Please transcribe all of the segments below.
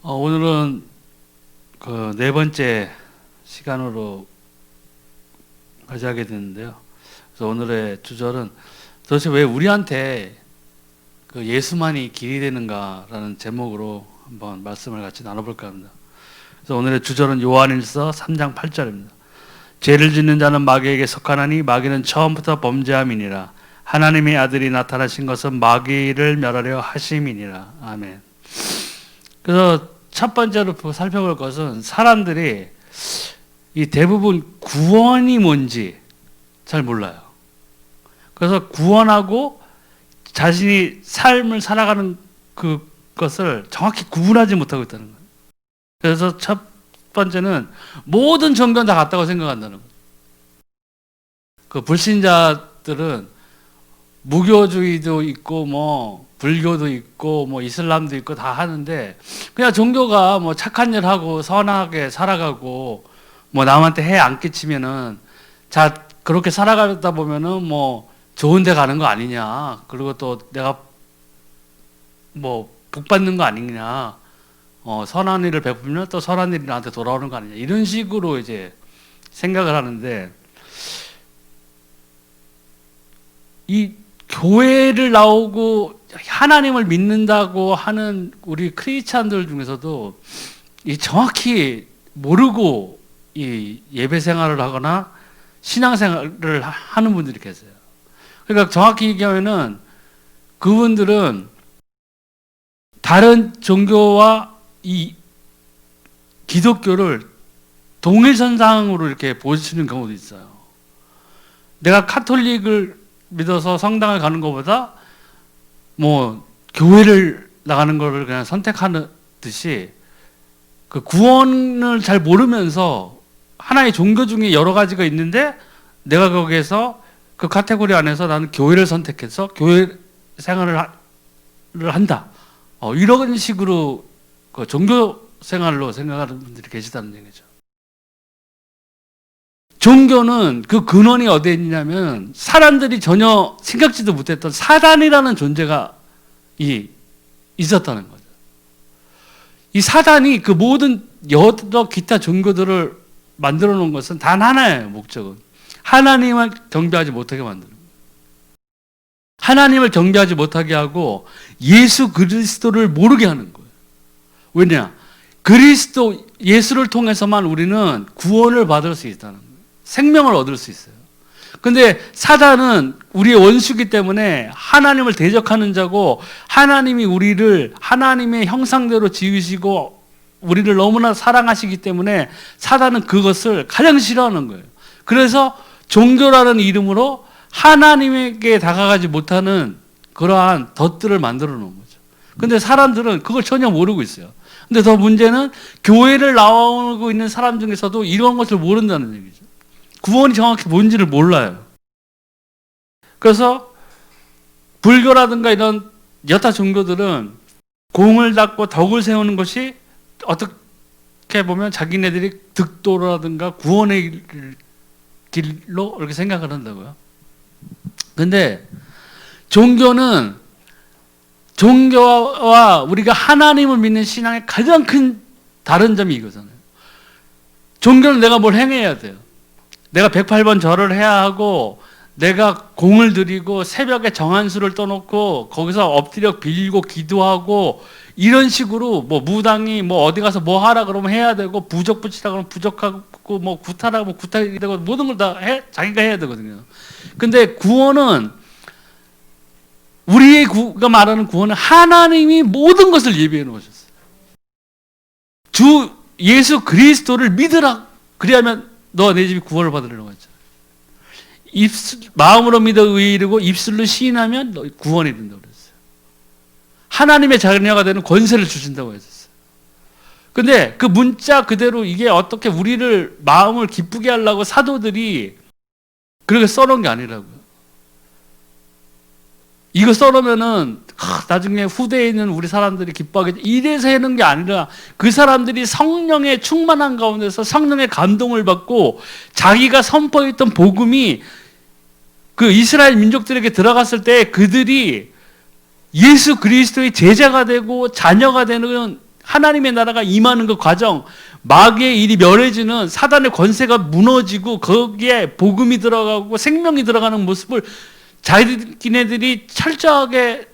오늘은 그 네 번째 시간으로 가져가게 되는데요. 그래서 오늘의 주절은 도대체 왜 우리한테 그 예수만이 길이 되는가라는 제목으로 한번 말씀을 같이 나눠볼까 합니다. 그래서 오늘의 주절은 요한일서 3장 8절입니다. 죄를 짓는 자는 마귀에게 속하나니 마귀는 처음부터 범죄함이니라. 하나님의 아들이 나타나신 것은 마귀를 멸하려 하심이니라. 아멘. 그래서 첫 번째로 살펴볼 것은 사람들이 이 대부분 구원이 뭔지 잘 몰라요. 그래서 구원하고 자신이 삶을 살아가는 그것을 정확히 구분하지 못하고 있다는 거예요. 그래서 첫 번째는 모든 종교는 다 같다고 생각한다는 거예요. 그 불신자들은 무교주의도 있고 뭐 불교도 있고 뭐 이슬람도 있고 다 하는데 그냥 종교가 뭐 착한 일 하고 선하게 살아가고 뭐 남한테 해 안 끼치면은 자 그렇게 살아가다 보면은 뭐 좋은 데 가는 거 아니냐, 그리고 또 내가 뭐 복 받는 거 아니냐, 선한 일을 베풀면 또 선한 일이 나한테 돌아오는 거 아니냐, 이런 식으로 이제 생각을 하는데, 이 교회를 나오고 하나님을 믿는다고 하는 우리 크리스찬들 중에서도 이 정확히 모르고 이 예배 생활을 하거나 신앙 생활을 하는 분들이 계세요. 그러니까 정확히 얘기하면은 그분들은 다른 종교와 이 기독교를 동일선상으로 이렇게 보시는 경우도 있어요. 내가 카톨릭을 믿어서 성당을 가는 것보다 뭐 교회를 나가는 것을 그냥 선택하는 듯이 그 구원을 잘 모르면서 하나의 종교 중에 여러 가지가 있는데 내가 거기에서 그 카테고리 안에서 나는 교회를 선택해서 교회 생활을 한다. 이런 식으로 그 종교 생활로 생각하는 분들이 계시다는 얘기죠. 종교는 그 근원이 어디에 있냐면 사람들이 전혀 생각지도 못했던 사단이라는 존재가 있었다는 거죠. 이 사단이 그 모든 여러 기타 종교들을 만들어 놓은 것은 단 하나예요. 목적은 하나님을 경배하지 못하게 만드는 거예요. 하나님을 경배하지 못하게 하고 예수 그리스도를 모르게 하는 거예요. 왜냐? 그리스도 예수를 통해서만 우리는 구원을 받을 수 있다는 거예요. 생명을 얻을 수 있어요. 근데 사단은 우리의 원수이기 때문에 하나님을 대적하는 자고, 하나님이 우리를 하나님의 형상대로 지으시고 우리를 너무나 사랑하시기 때문에 사단은 그것을 가장 싫어하는 거예요. 그래서 종교라는 이름으로 하나님에게 다가가지 못하는 그러한 덫들을 만들어 놓은 거죠. 근데 사람들은 그걸 전혀 모르고 있어요. 근데 더 문제는 교회를 나오고 있는 사람 중에서도 이런 것을 모른다는 얘기죠. 구원이 정확히 뭔지를 몰라요. 그래서 불교라든가 이런 여타 종교들은 공을 닦고 덕을 세우는 것이 어떻게 보면 자기네들이 득도라든가 구원의 길로 이렇게 생각을 한다고요. 근데 종교는 종교와 우리가 하나님을 믿는 신앙의 가장 큰 다른 점이 이거잖아요. 종교는 내가 뭘 행해야 돼요. 내가 108번 절을 해야 하고, 내가 공을 들이고 새벽에 정한수를 떠놓고 거기서 엎드려 빌고 기도하고, 이런 식으로 뭐 무당이 뭐 어디 가서 뭐 하라 그러면 해야 되고, 부적 붙이라 그러면 부적하고, 뭐 구타라 뭐 구타이 되고, 모든 걸 다 자기가 해야 되거든요. 근데 구원은, 우리가 말하는 구원은 하나님이 모든 것을 예비해 놓으셨어요. 주 예수 그리스도를 믿으라. 그래야면 너 내 집이 구원을 받으려고 했잖아. 마음으로 믿어 의에 이르고 입술로 시인하면 너 구원이 된다고 그랬어요. 하나님의 자녀가 되는 권세를 주신다고 했었어요. 근데 그 문자 그대로 이게 어떻게 우리를 마음을 기쁘게 하려고 사도들이 그렇게 써놓은 게 아니라고요. 이거 써놓으면은 나중에 후대에 있는 우리 사람들이 기뻐하겠지, 이래서 해놓은 게 아니라 그 사람들이 성령의 충만한 가운데서 성령의 감동을 받고 자기가 선포했던 복음이 그 이스라엘 민족들에게 들어갔을 때 그들이 예수 그리스도의 제자가 되고 자녀가 되는 하나님의 나라가 임하는 그 과정, 마귀의 일이 멸해지는 사단의 권세가 무너지고 거기에 복음이 들어가고 생명이 들어가는 모습을 자기네들이 철저하게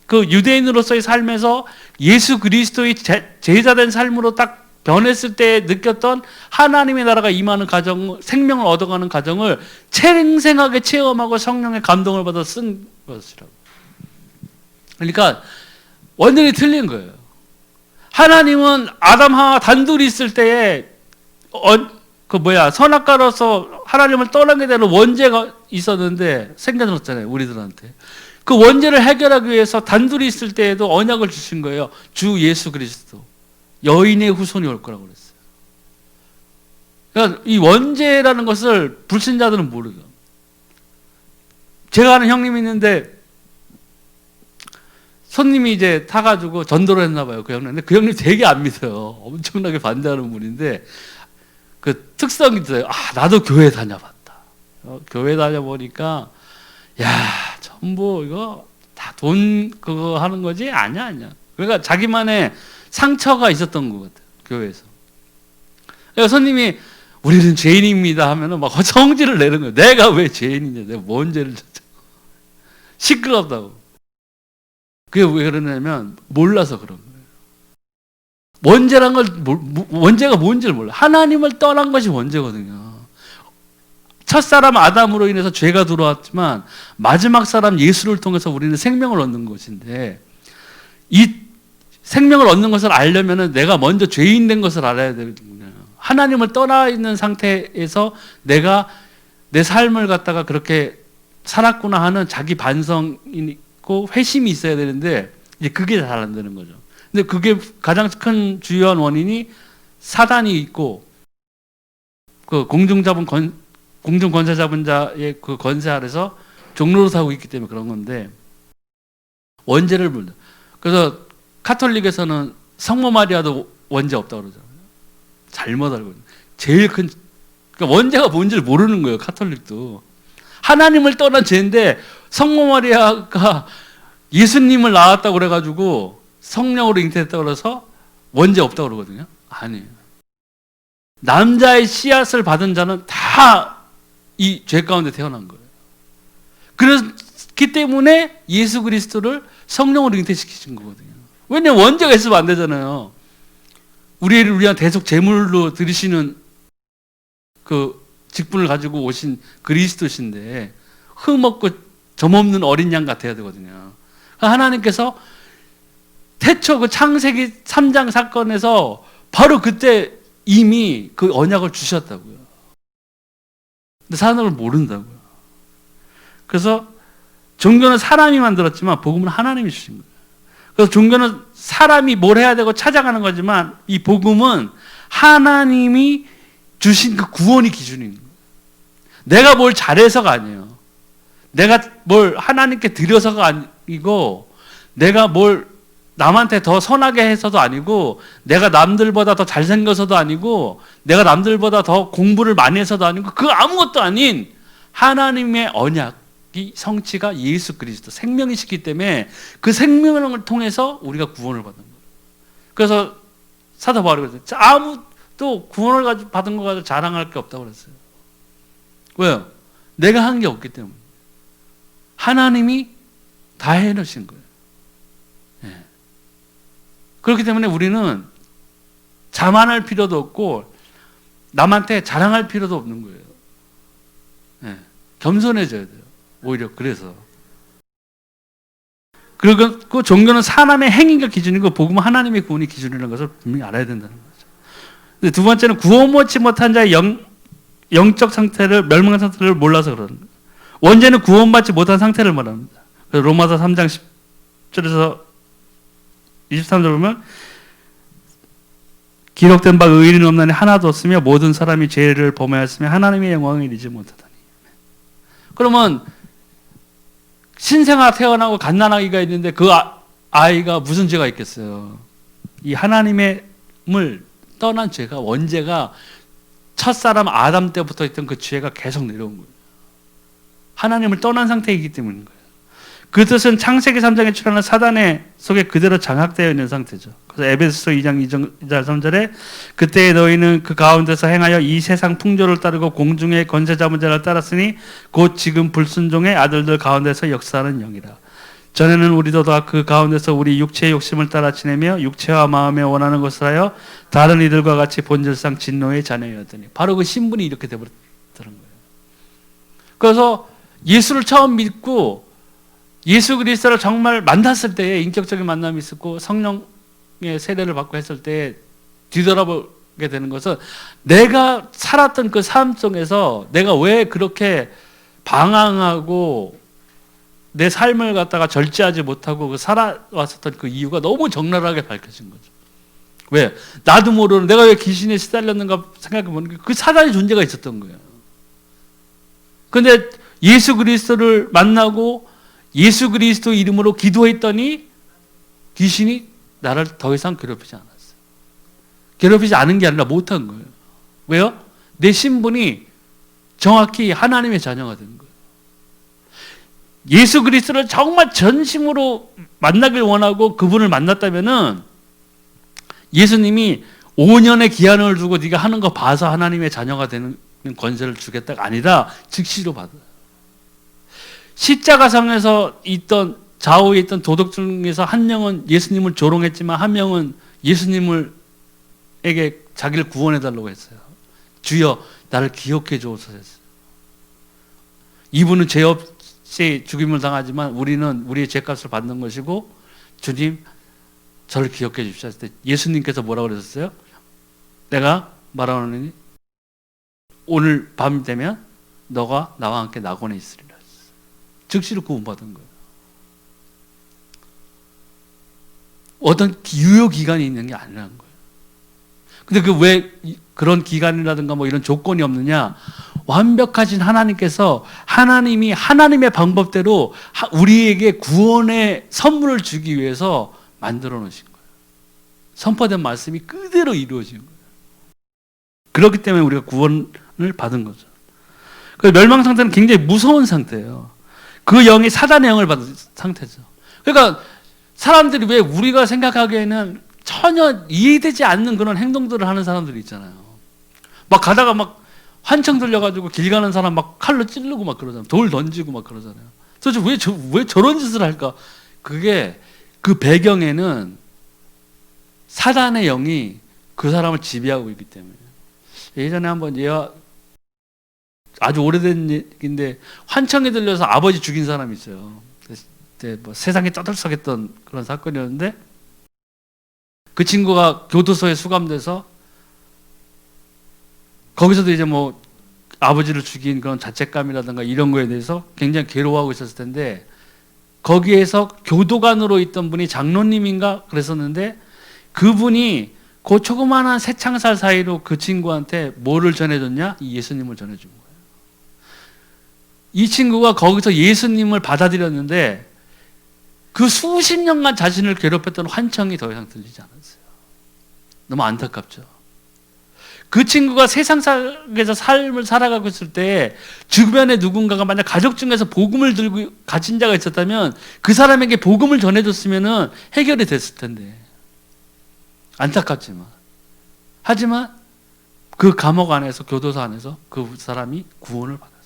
그 유대인으로서의 삶에서 예수 그리스도의 제자된 삶으로 딱 변했을 때 느꼈던 하나님의 나라가 임하는 과정, 생명을 얻어가는 과정을 생생하게 체험하고 성령의 감동을 받아 쓴 것이라고. 그러니까 완전히 틀린 거예요. 하나님은 아담 하와 단둘이 있을 때에 선악과로서 하나님을 떠나게 되는 원죄가 있었는데 생겨났잖아요, 우리들한테. 그 원죄를 해결하기 위해서 단둘이 있을 때에도 언약을 주신 거예요. 주 예수 그리스도. 여인의 후손이 올 거라고 그랬어요. 그러니까 이 원죄라는 것을 불신자들은 모르죠. 제가 아는 형님이 있는데 손님이 이제 타가지고 전도를 했나 봐요. 그 형님. 근데 그 형님 되게 안 믿어요. 엄청나게 반대하는 분인데 그 특성이 있어요. 나도 교회 다녀봤다. 교회 다녀보니까 전부 이거 다 돈 그거 하는 거지? 아니야. 그러니까 자기만의 상처가 있었던 것 같아요. 교회에서. 그러니까 손님이 우리는 죄인입니다 하면은 막 성질을 내는 거예요. 내가 왜 죄인이냐? 내가 뭔 죄를 졌죠? 시끄럽다고. 그게 왜 그러냐면 몰라서 그런 거예요. 원죄가 뭔지를 몰라. 하나님을 떠난 것이 원죄거든요. 첫사람 아담으로 인해서 죄가 들어왔지만 마지막 사람 예수를 통해서 우리는 생명을 얻는 것인데 이 생명을 얻는 것을 알려면 내가 먼저 죄인 된 것을 알아야 되거든요. 하나님을 떠나 있는 상태에서 내가 내 삶을 갖다가 그렇게 살았구나 하는 자기 반성이 있고 회심이 있어야 되는데 이제 그게 잘 안 되는 거죠. 근데 그게 가장 큰 주요한 원인이 사단이 있고 그 공중 권세 잡은 자의 그 권세 아래서 종로릇하고 있기 때문에 그런 건데 원죄를 물다. 그래서 카톨릭에서는 성모 마리아도 원죄 없다고 그러잖아요. 잘못 알고 있는. 제일 큰 그러니까 원죄가 뭔지를 모르는 거예요. 카톨릭도. 하나님을 떠난 죄인데 성모 마리아가 예수님을 낳았다고 그래가지고 성령으로 잉태했다고 그래서 원죄 없다고 그러거든요. 아니에요. 남자의 씨앗을 받은 자는 다 이 죄 가운데 태어난 거예요. 그렇기 때문에 예수 그리스도를 성령으로 잉태시키신 거거든요. 왜냐면 원죄가 있으면 안 되잖아요. 우리를 위한 대속 제물로 드리시는 그 직분을 가지고 오신 그리스도신데 흠없고 점없는 어린 양 같아야 되거든요. 하나님께서 태초 그 창세기 3장 사건에서 바로 그때 이미 그 언약을 주셨다고요. 근데 사람을 모른다고요. 그래서 종교는 사람이 만들었지만 복음은 하나님이 주신 거예요. 그래서 종교는 사람이 뭘 해야 되고 찾아가는 거지만 이 복음은 하나님이 주신 그 구원이 기준인 거예요. 내가 뭘 잘해서가 아니에요. 내가 뭘 하나님께 드려서가 아니고 내가 뭘 남한테 더 선하게 해서도 아니고 내가 남들보다 더 잘생겨서도 아니고 내가 남들보다 더 공부를 많이 해서도 아니고 그 아무것도 아닌 하나님의 언약이 성취가 예수 그리스도 생명이시기 때문에 그 생명을 통해서 우리가 구원을 받는 거예요. 그래서 사도 바울이 그랬어요. 아무도 구원을 받은 거 가지고 자랑할 게 없다고 그랬어요. 왜요? 내가 한 게 없기 때문에. 하나님이 다 해놓으신 거예요. 그렇기 때문에 우리는 자만할 필요도 없고 남한테 자랑할 필요도 없는 거예요. 겸손해져야 돼요. 오히려 그래서. 그리고 그 종교는 사람의 행위가 기준이고 복음은 하나님의 구원이 기준이라는 것을 분명히 알아야 된다는 거죠. 근데 두 번째는 구원 받지 못한 자의 영적 상태를 멸망한 상태를 몰라서 그러는 거예요. 원죄는 구원받지 못한 상태를 말합니다. 그래서 로마서 3장 10절에서 23절 보면 기록된 바 의인은 없나니 하나도 없으며 모든 사람이 죄를 범하였으며 하나님의 영광을 이루지 못하다니. 그러면 신생아 태어나고 갓난아기가 있는데 그 아이가 무슨 죄가 있겠어요? 이 하나님을 떠난 죄가 원죄가 첫사람 아담 때부터 있던 그 죄가 계속 내려온 거예요. 하나님을 떠난 상태이기 때문인 거예요. 그 뜻은 창세기 3장에 출현한 사단의 속에 그대로 장악되어 있는 상태죠. 그래서 에베소서 2장 2절 3절에 그때 너희는 그 가운데서 행하여 이 세상 풍조를 따르고 공중의 권세 잡은 자를 따랐으니 곧 지금 불순종의 아들들 가운데서 역사하는 영이라. 전에는 우리도 다 그 가운데서 우리 육체의 욕심을 따라 지내며 육체와 마음에 원하는 것을 하여 다른 이들과 같이 본질상 진노의 자녀였더니, 바로 그 신분이 이렇게 되버렸다는 거예요. 그래서 예수를 처음 믿고 예수 그리스도를 정말 만났을 때에 인격적인 만남이 있었고 성령의 세례를 받고 했을 때 뒤돌아보게 되는 것은 내가 살았던 그 삶 속에서 내가 왜 그렇게 방황하고 내 삶을 갖다가 절제하지 못하고 그 살아왔었던 그 이유가 너무 적나라하게 밝혀진 거죠. 왜? 나도 모르는 내가 왜 귀신에 시달렸는가 생각해보면 그 사단의 존재가 있었던 거예요. 그런데 예수 그리스도를 만나고 예수 그리스도 이름으로 기도했더니 귀신이 나를 더 이상 괴롭히지 않았어요. 괴롭히지 않은 게 아니라 못한 거예요. 왜요? 내 신분이 정확히 하나님의 자녀가 된 거예요. 예수 그리스도를 정말 전심으로 만나길 원하고 그분을 만났다면은 예수님이 5년의 기한을 두고 네가 하는 거 봐서 하나님의 자녀가 되는 권세를 주겠다가 아니라 즉시로 받아요. 십자가상에서 있던 좌우에 있던 도덕 중에서 한 명은 예수님을 조롱했지만 한 명은 예수님에게 자기를 구원해 달라고 했어요. 주여 나를 기억해 주옵소서 했어요. 이분은 죄 없이 죽임을 당하지만 우리는 우리의 죄값을 받는 것이고 주님 저를 기억해 주십시오 했을 때 예수님께서 뭐라고 그러셨어요? 내가 말하노니 오늘 밤 되면 너가 나와 함께 낙원에 있으리라. 즉시로 구원받은 거예요. 어떤 유효 기간이 있는 게 아니라는 거예요. 근데 그 왜 그런 기간이라든가 뭐 이런 조건이 없느냐? 완벽하신 하나님께서 하나님이 하나님의 방법대로 우리에게 구원의 선물을 주기 위해서 만들어 놓으신 거예요. 선포된 말씀이 그대로 이루어진 거예요. 그렇기 때문에 우리가 구원을 받은 거죠. 그 멸망 상태는 굉장히 무서운 상태예요. 그 영이 사단의 영을 받은 상태죠. 그러니까 사람들이 왜 우리가 생각하기에는 전혀 이해되지 않는 그런 행동들을 하는 사람들이 있잖아요. 막 가다가 막 환청 들려가지고 길 가는 사람 막 칼로 찌르고 막 그러잖아요. 돌 던지고 막 그러잖아요. 도대체 왜 저런 짓을 할까? 그게 그 배경에는 사단의 영이 그 사람을 지배하고 있기 때문에. 예전에 한번 아주 오래된 얘기인데 환청에 들려서 아버지 죽인 사람이 있어요. 그때 뭐 세상에 떠들썩했던 그런 사건이었는데 그 친구가 교도소에 수감돼서 거기서도 이제 뭐 아버지를 죽인 그런 자책감이라든가 이런 거에 대해서 굉장히 괴로워하고 있었을 텐데 거기에서 교도관으로 있던 분이 장로님인가 그랬었는데 그분이 그 조그마한 새창살 사이로 그 친구한테 뭐를 전해줬냐? 이 예수님을 전해준 거예요. 이 친구가 거기서 예수님을 받아들였는데 그 수십 년간 자신을 괴롭혔던 환청이 더 이상 들리지 않았어요. 너무 안타깝죠. 그 친구가 세상에서 삶을 살아가고 있을 때 주변에 누군가가 만약 가족 중에서 복음을 들고 가진 자가 있었다면 그 사람에게 복음을 전해줬으면 해결이 됐을 텐데 안타깝지만 하지만 그 감옥 안에서 교도소 안에서 그 사람이 구원을 받았어요.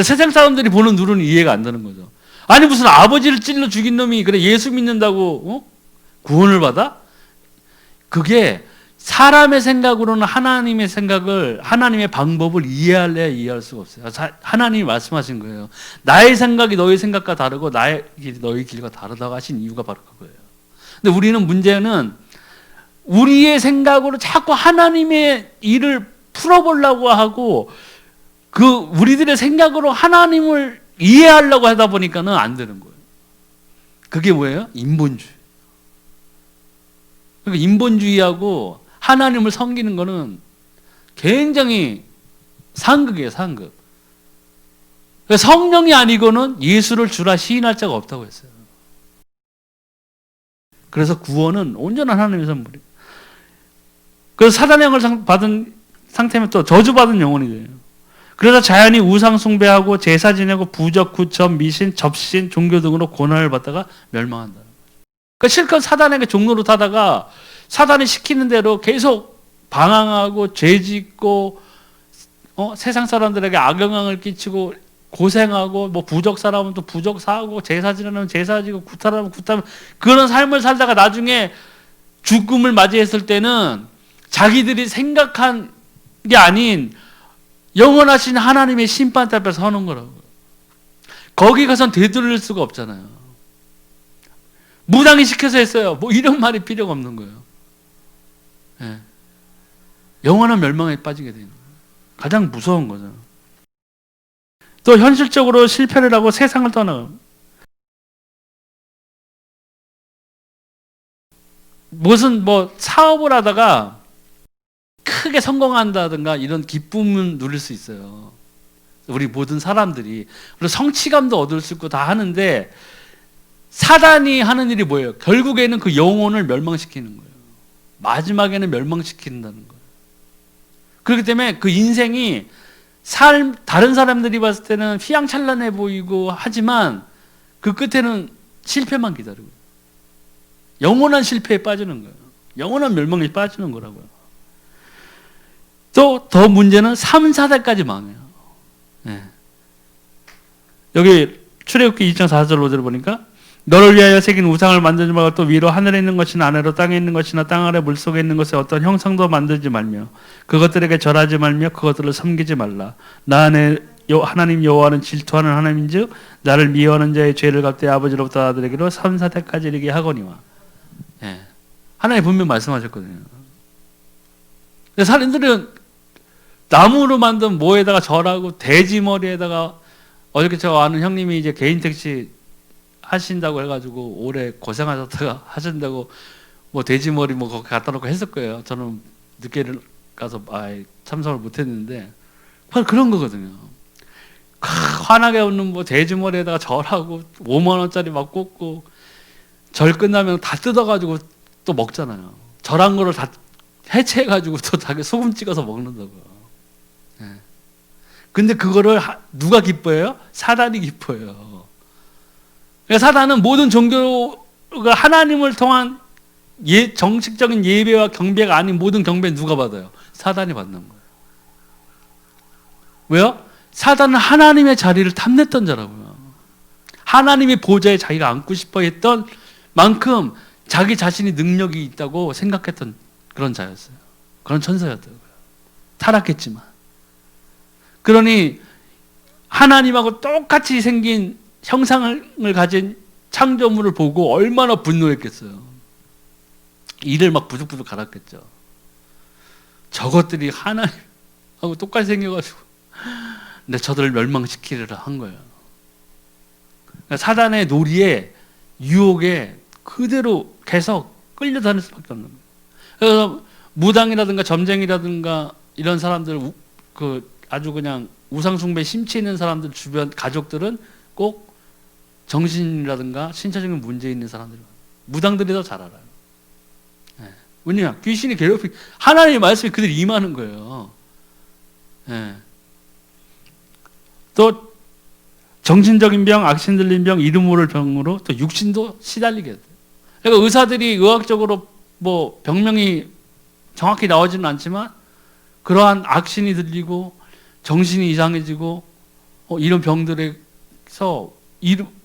세상 사람들이 보는 눈은 이해가 안 되는 거죠. 아니 무슨 아버지를 찔러 죽인 놈이 그래 예수 믿는다고 구원을 받아? 그게 사람의 생각으로는 하나님의 생각을 하나님의 방법을 이해할래야 이해할 수가 없어요. 하나님이 말씀하신 거예요. 나의 생각이 너희 생각과 다르고 나의 길이 너희 길과 다르다고 하신 이유가 바로 그거예요. 근데 우리는 문제는 우리의 생각으로 자꾸 하나님의 일을 풀어보려고 하고 그 우리들의 생각으로 하나님을 이해하려고 하다 보니까는 안 되는 거예요. 그게 뭐예요? 인본주의. 그러니까 인본주의하고 하나님을 섬기는 거는 굉장히 상극이에요, 상극. 성령이 아니고는 예수를 주라 시인할 자가 없다고 했어요. 그래서 구원은 온전한 하나님의 선물이에요. 그래서 사단의 영을 받은 상태면 또 저주받은 영혼이 돼요. 그래서 자연히 우상 숭배하고 제사 지내고 부적, 구천, 미신, 접신, 종교 등으로 고난을 받다가 멸망한다. 그 실컷 사단에게 종로로 타다가 사단이 시키는 대로 계속 방황하고 죄짓고 세상 사람들에게 악영향을 끼치고 고생하고 뭐 부적 사람은 또 부적 사고 제사 지내면 제사 지고 구타라면 구타면 그런 삶을 살다가 나중에 죽음을 맞이했을 때는 자기들이 생각한 게 아닌 영원하신 하나님의 심판 앞에 서는 거라고요. 거기 가선 되돌릴 수가 없잖아요. 무당이 시켜서 했어요. 뭐 이런 말이 필요가 없는 거예요. 예. 영원한 멸망에 빠지게 되는 거예요. 가장 무서운 거죠. 또 현실적으로 실패를 하고 세상을 떠나요. 무슨 뭐 사업을 하다가 크게 성공한다든가 이런 기쁨을 누릴 수 있어요. 우리 모든 사람들이. 그리고 성취감도 얻을 수 있고 다 하는데 사단이 하는 일이 뭐예요? 결국에는 그 영혼을 멸망시키는 거예요. 마지막에는 멸망시킨다는 거예요. 그렇기 때문에 그 인생이 다른 사람들이 봤을 때는 휘황찬란해 보이고 하지만 그 끝에는 실패만 기다리고 영원한 실패에 빠지는 거예요. 영원한 멸망에 빠지는 거라고요. 또 더 문제는 3, 4대까지 망해요. 네. 여기 출애굽기 2장 4절 5절을 보니까 너를 위하여 새긴 우상을 만들지 말고 또 위로 하늘에 있는 것이나 아래로 땅에 있는 것이나 땅 아래 물속에 있는 것에 어떤 형상도 만들지 말며 그것들에게 절하지 말며 그것들을 섬기지 말라. 나 하나님 여호와는 질투하는 하나님인즉 나를 미워하는 자의 죄를 갚되 아버지로부터 아들에게로 3, 4대까지 이르게 하거니와. 예. 하나님 분명 말씀하셨거든요. 근데 사람들은 나무로 만든 뭐에다가 절하고 돼지 머리에다가 어저께 저 아는 형님이 이제 개인 택시 하신다고 해가지고 오래 고생하셨다가 하신다고 뭐 돼지 머리 뭐 거기 갖다 놓고 했을 거예요. 저는 늦게 가서 참석을 못했는데 그런 거거든요. 환하게 웃는 뭐 돼지 머리에다가 절하고 5만 원짜리 막 꽂고 절 끝나면 다 뜯어가지고 또 먹잖아요. 절한 거를 다 해체해가지고 또 자기 소금 찍어서 먹는다고요. 네. 근데 그거를 누가 기뻐해요? 사단이 기뻐해요. 사단은 모든 종교가 하나님을 통한 정식적인 예배와 경배가 아닌 모든 경배는 누가 받아요? 사단이 받는 거예요. 왜요? 사단은 하나님의 자리를 탐냈던 자라고요. 하나님의 보좌에 자기가 앉고 싶어 했던 만큼 자기 자신이 능력이 있다고 생각했던 그런 자였어요. 그런 천사였다고요. 타락했지만. 그러니 하나님하고 똑같이 생긴 형상을 가진 창조물을 보고 얼마나 분노했겠어요. 이를 막 부득부득 갈았겠죠. 저것들이 하나님하고 똑같이 생겨가지고 근데 저들을 멸망시키려고 한 거예요. 그러니까 사단의 놀이에 유혹에 그대로 계속 끌려다닐 수밖에 없는 거예요. 그래서 무당이라든가 점쟁이라든가 이런 사람들 아주 그냥 우상숭배에 심취 있는 사람들 주변 가족들은 꼭 정신이라든가 신체적인 문제 있는 사람들 무당들이 더 잘 알아요. 네. 왜냐 귀신이 괴롭히 하나님의 말씀이 그들이 임하는 거예요. 네. 또 정신적인 병, 악신 들린 병, 이름 모를 병으로 또 육신도 시달리게 돼요. 그러니까 의사들이 의학적으로 뭐 병명이 정확히 나오지는 않지만 그러한 악신이 들리고 정신이 이상해지고 이런 병들에서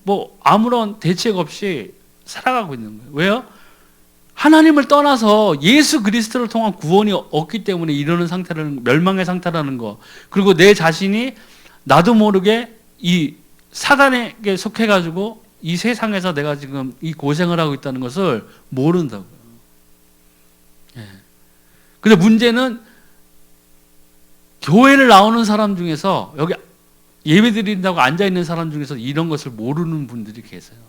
뭐 아무런 대책 없이 살아가고 있는 거예요. 왜요? 하나님을 떠나서 예수 그리스도를 통한 구원이 없기 때문에 이러는 상태라는 멸망의 상태라는 거. 그리고 내 자신이 나도 모르게 이 사단에게 속해가지고 이 세상에서 내가 지금 이 고생을 하고 있다는 것을 모른다고요. 예. 근데 문제는 교회를 나오는 사람 중에서 여기 예배 드린다고 앉아있는 사람 중에서 이런 것을 모르는 분들이 계세요.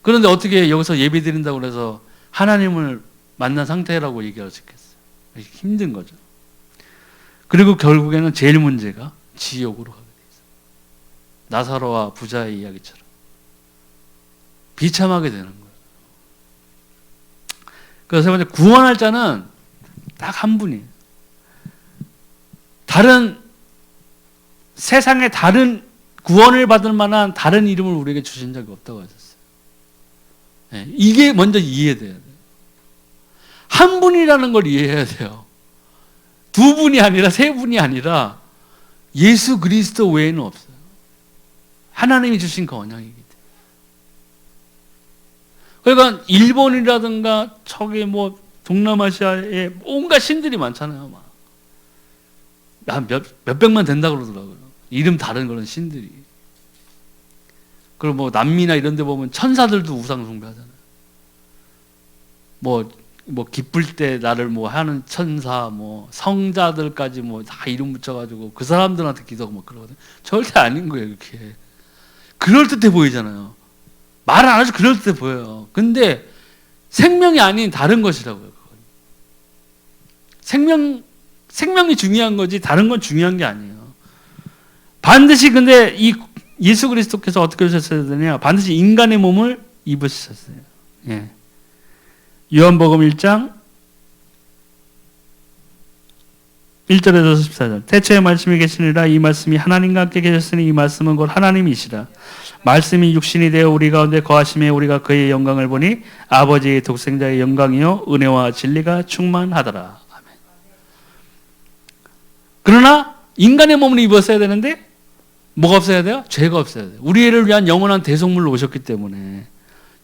그런데 어떻게 여기서 예배 드린다고 해서 하나님을 만난 상태라고 얘기할 수 있겠어요? 힘든 거죠. 그리고 결국에는 제일 문제가 지옥으로 가게 돼 있어요. 나사로와 부자의 이야기처럼 비참하게 되는 거예요. 그래서 세 번째 구원할 자는 딱 한 분이에요. 세상에 다른 구원을 받을 만한 다른 이름을 우리에게 주신 적이 없다고 하셨어요. 예, 이게 먼저 이해돼야 돼요. 한 분이라는 걸 이해해야 돼요. 두 분이 아니라 세 분이 아니라 예수 그리스도 외에는 없어요. 하나님이 주신 그 언약이기 때문에. 그러니까 일본이라든가 저기 뭐 동남아시아에 온갖 신들이 많잖아요. 막 몇백만 된다 그러더라고요. 이름 다른 그런 신들이. 그리고 뭐 남미나 이런 데 보면 천사들도 우상 숭배하잖아요. 뭐 기쁠 때 나를 뭐 하는 천사, 뭐 성자들까지 뭐 다 이름 붙여가지고 그 사람들한테 기도하고 뭐 그러거든요. 절대 아닌 거예요, 그렇게. 그럴듯해 보이잖아요. 말 안 하죠. 그럴듯해 보여요. 근데 생명이 아닌 다른 것이라고요. 생명이 중요한 거지 다른 건 중요한 게 아니에요. 반드시 근데 이 예수 그리스도께서 어떻게 하셨어야 되냐? 반드시 인간의 몸을 입으셨어요. 예. 요한복음 1장 1절에서 14절. 태초에 말씀이 계시니라. 이 말씀이 하나님과 함께 계셨으니 이 말씀은 곧 하나님이시라. 말씀이 육신이 되어 우리 가운데 거하심에 우리가 그의 영광을 보니 아버지의 독생자의 영광이요 은혜와 진리가 충만하더라. 아멘. 그러나 인간의 몸을 입었어야 되는데 뭐가 없어야 돼요? 죄가 없어야 돼요. 우리를 위한 영원한 대속물로 오셨기 때문에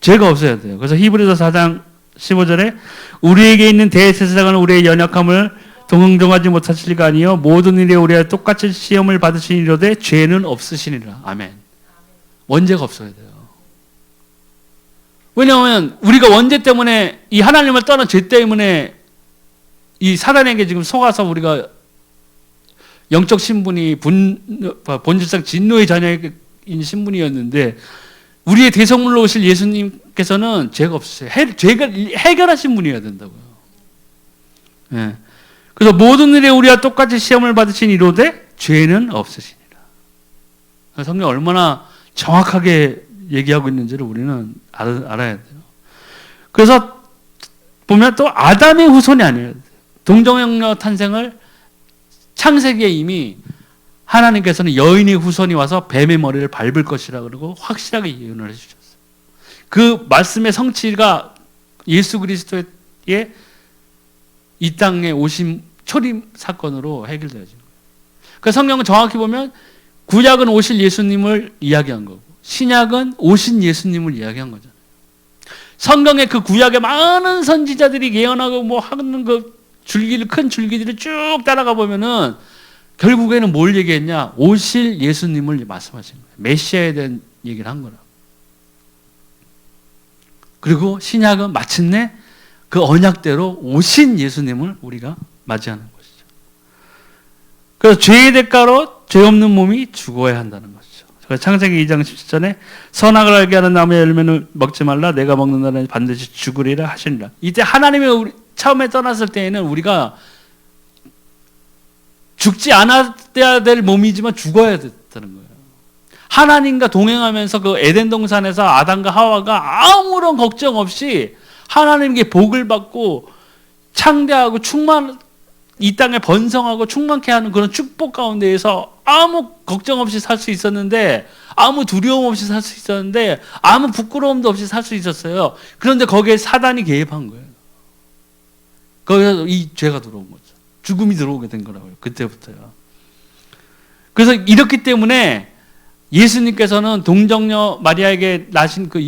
죄가 없어야 돼요. 그래서 히브리서 4장 15절에 우리에게 있는 대제사장은 우리의 연약함을 동정하지 못하실 리가 아니요 모든 일에 우리와 똑같이 시험을 받으시니로되 죄는 없으시니라. 아멘. 원죄가 없어야 돼요. 왜냐하면 우리가 원죄 때문에 이 하나님을 떠난 죄 때문에 이 사단에게 지금 속아서 우리가 영적 신분이 본질상 진노의 자녀인 신분이었는데 우리의 대속물로 오실 예수님께서는 죄가 없으세요. 죄가 해결하신 분이어야 된다고요. 예. 그래서 모든 일에 우리와 똑같이 시험을 받으신 이로되 죄는 없으시니라. 성경 얼마나 정확하게 얘기하고 있는지를 우리는 알아야 돼요. 그래서 보면 또 아담의 후손이 아니에요. 동정녀 탄생을 창세기에 이미 하나님께서는 여인의 후손이 와서 뱀의 머리를 밟을 것이라 그러고 확실하게 예언을 해주셨어요. 그 말씀의 성취가 예수 그리스도의 이 땅에 오신 초림 사건으로 해결되어지는 거예요. 그 성경은 정확히 보면 구약은 오실 예수님을 이야기한 거고 신약은 오신 예수님을 이야기한 거잖아요. 성경의 그 구약의 많은 선지자들이 예언하고 뭐 하는 그 큰 줄기들을 쭉 따라가 보면은 결국에는 뭘 얘기했냐? 오실 예수님을 말씀하신 거예요. 메시아에 대한 얘기를 한 거라고. 그리고 신약은 마침내 그 언약대로 오신 예수님을 우리가 맞이하는 것이죠. 그래서 죄의 대가로 죄 없는 몸이 죽어야 한다는 것이죠. 그래서 창세기 2장 17절에 선악을 알게 하는 나무의 열매는 먹지 말라. 내가 먹는 날은 반드시 죽으리라 하시니라. 이때 하나님이 우리 처음에 떠났을 때에는 우리가 죽지 않아야 될 몸이지만 죽어야 됐다는 거예요. 하나님과 동행하면서 그 에덴 동산에서 아담과 하와가 아무런 걱정 없이 하나님께 복을 받고 창대하고 이 땅에 번성하고 충만케 하는 그런 축복 가운데에서 아무 걱정 없이 살 수 있었는데 아무 두려움 없이 살 수 있었는데 아무 부끄러움도 없이 살 수 있었어요. 그런데 거기에 사단이 개입한 거예요. 거기서 이 죄가 들어온 거죠. 죽음이 들어오게 된 거라고요. 그때부터요. 그래서 이렇기 때문에 예수님께서는 동정녀 마리아에게 나신 그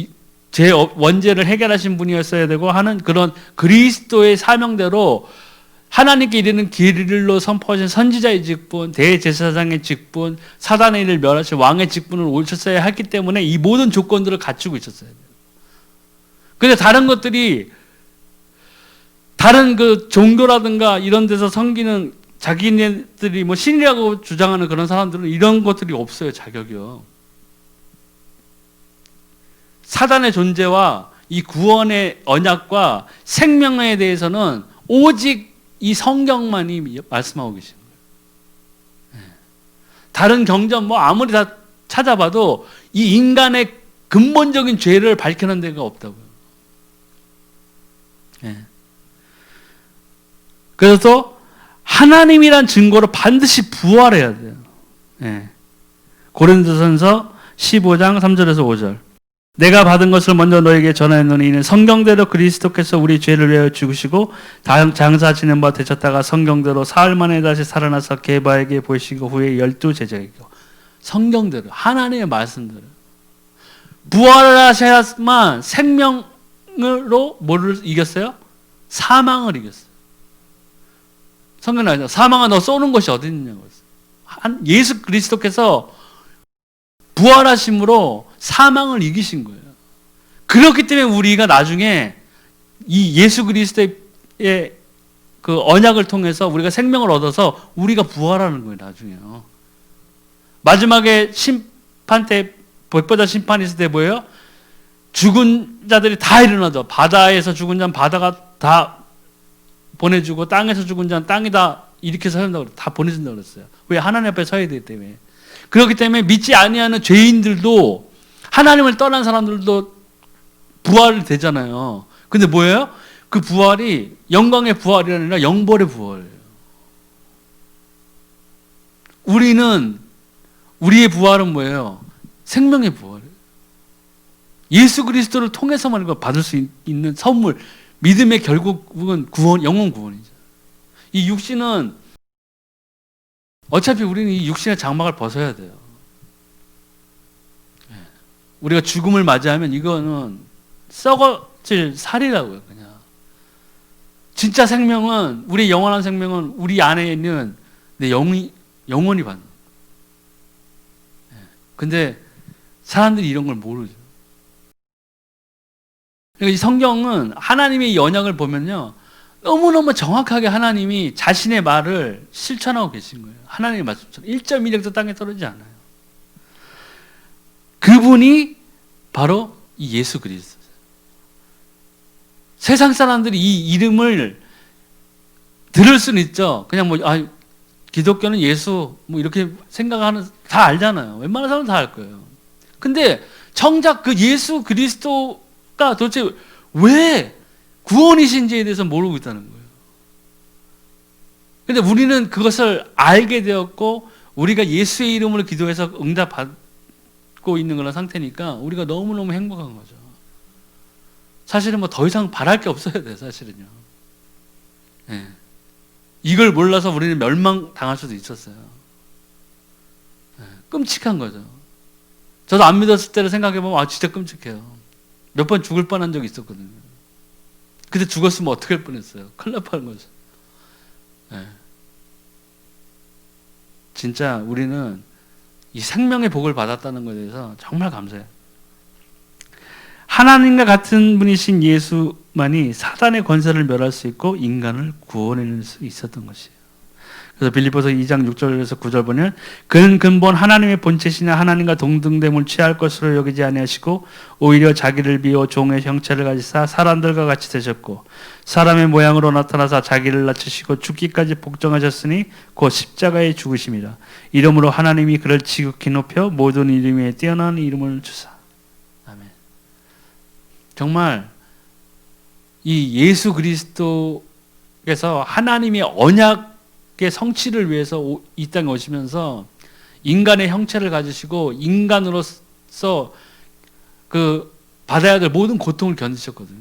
제 원죄를 해결하신 분이었어야 되고 하는 그런 그리스도의 사명대로 하나님께 이르는 길로 선포하신 선지자의 직분, 대제사장의 직분, 사단의 일을 멸하신 왕의 직분을 오셨어야 했기 때문에 이 모든 조건들을 갖추고 있었어야 돼요. 근데 다른 것들이 다른 그 종교라든가 이런 데서 섬기는 자기네들이 뭐 신이라고 주장하는 그런 사람들은 이런 것들이 없어요. 자격이요. 사단의 존재와 이 구원의 언약과 생명에 대해서는 오직 이 성경만이 말씀하고 계신 거예요. 다른 경전 뭐 아무리 다 찾아봐도 이 인간의 근본적인 죄를 밝히는 데가 없다고요. 그래서 하나님이란 증거로 반드시 부활해야 돼요. 고린도전서 15장 3절에서 5절. 내가 받은 것을 먼저 너에게 전하였노니 이는 성경대로 그리스도께서 우리 죄를 위하여 죽으시고 장사 지낸 바 되셨다가 성경대로 사흘 만에 다시 살아나서 게바에게 보이시고 후에 12제자에게 성경대로 하나님의 말씀대로 부활을 하셔야만 생명으로 뭐를 이겼어요? 사망을 이겼어요. 성경에 나와있죠. 사망아 너 쏘는 것이 어디 있느냐고. 예수 그리스도께서 부활하심으로 사망을 이기신 거예요. 그렇기 때문에 우리가 나중에 이 예수 그리스도의 그 언약을 통해서 우리가 생명을 얻어서 우리가 부활하는 거예요. 나중에요. 마지막에 심판 때 백보자 심판이 있을 때 뭐예요? 죽은 자들이 다 일어나죠. 바다에서 죽은 자는 바다가 다 보내주고 땅에서 죽은 자는 땅이 다 일으켜서 한다고 다 보내준다고 그랬어요. 왜? 하나님 앞에 서야 되기 때문에. 그렇기 때문에 믿지 아니하는 죄인들도 하나님을 떠난 사람들도 부활이 되잖아요. 근데 뭐예요? 그 부활이 영광의 부활이 아니라 영벌의 부활이에요. 우리의 부활은 뭐예요? 생명의 부활이에요. 예수 그리스도를 통해서만 이걸 받을 수 있는 선물, 믿음의 결국은 구원, 영혼 구원이죠. 이 육신은 어차피 우리는 이 육신의 장막을 벗어야 돼요. 우리가 죽음을 맞이하면 이거는 썩어질 살이라고요, 그냥. 진짜 생명은, 우리 영원한 생명은 우리 안에 있는 내 영혼이 받는. 근데 사람들이 이런 걸 모르죠. 그러니까 이 성경은 하나님의 이 언약을 보면요. 너무너무 정확하게 하나님이 자신의 말을 실천하고 계신 거예요. 하나님의 말씀처럼 1.1획도 땅에 떨어지지 않아요. 그분이 바로 이 예수 그리스도예요. 세상 사람들이 이 이름을 들을 수는 있죠. 그냥 기독교는 예수 이렇게 생각하는 다 알잖아요. 웬만한 사람은 다 알 거예요. 근데 정작 그 예수 그리스도가 도대체 왜 구원이신지에 대해서 모르고 있다는 거예요. 근데 우리는 그것을 알게 되었고 우리가 예수의 이름으로 기도해서 응답받고 있는 그런 상태니까 우리가 너무너무 행복한 거죠. 사실은 더 이상 바랄 게 없어야 돼요. 사실은요. 네. 이걸 몰라서 우리는 멸망당할 수도 있었어요. 네. 끔찍한 거죠. 저도 안 믿었을 때를 생각해보면 진짜 끔찍해요. 몇 번 죽을 뻔한 적이 있었거든요. 근데 죽었으면 어떻게 할 뻔했어요. 큰일 날 뻔한 거죠. 네. 진짜 우리는 이 생명의 복을 받았다는 것에 대해서 정말 감사해요. 하나님과 같은 분이신 예수만이 사단의 권세를 멸할 수 있고 인간을 구원해낼 수 있었던 것이에요. 그래서 빌립보서 2장 6절에서 9절 보면 그는 근본 하나님의 본체시나 하나님과 동등됨을 취할 것으로 여기지 아니하시고 오히려 자기를 비워 종의 형체를 가지사 사람들과 같이 되셨고 사람의 모양으로 나타나사 자기를 낮추시고 죽기까지 복종하셨으니 곧 십자가에 죽으심이라. 이름으로 하나님이 그를 지극히 높여 모든 이름 위에 뛰어난 이름을 주사. 아멘. 정말 이 예수 그리스도께서 하나님의 언약 성취를 위해서 이 땅에 오시면서 인간의 형체를 가지시고 인간으로서 그 받아야 될 모든 고통을 견디셨거든요.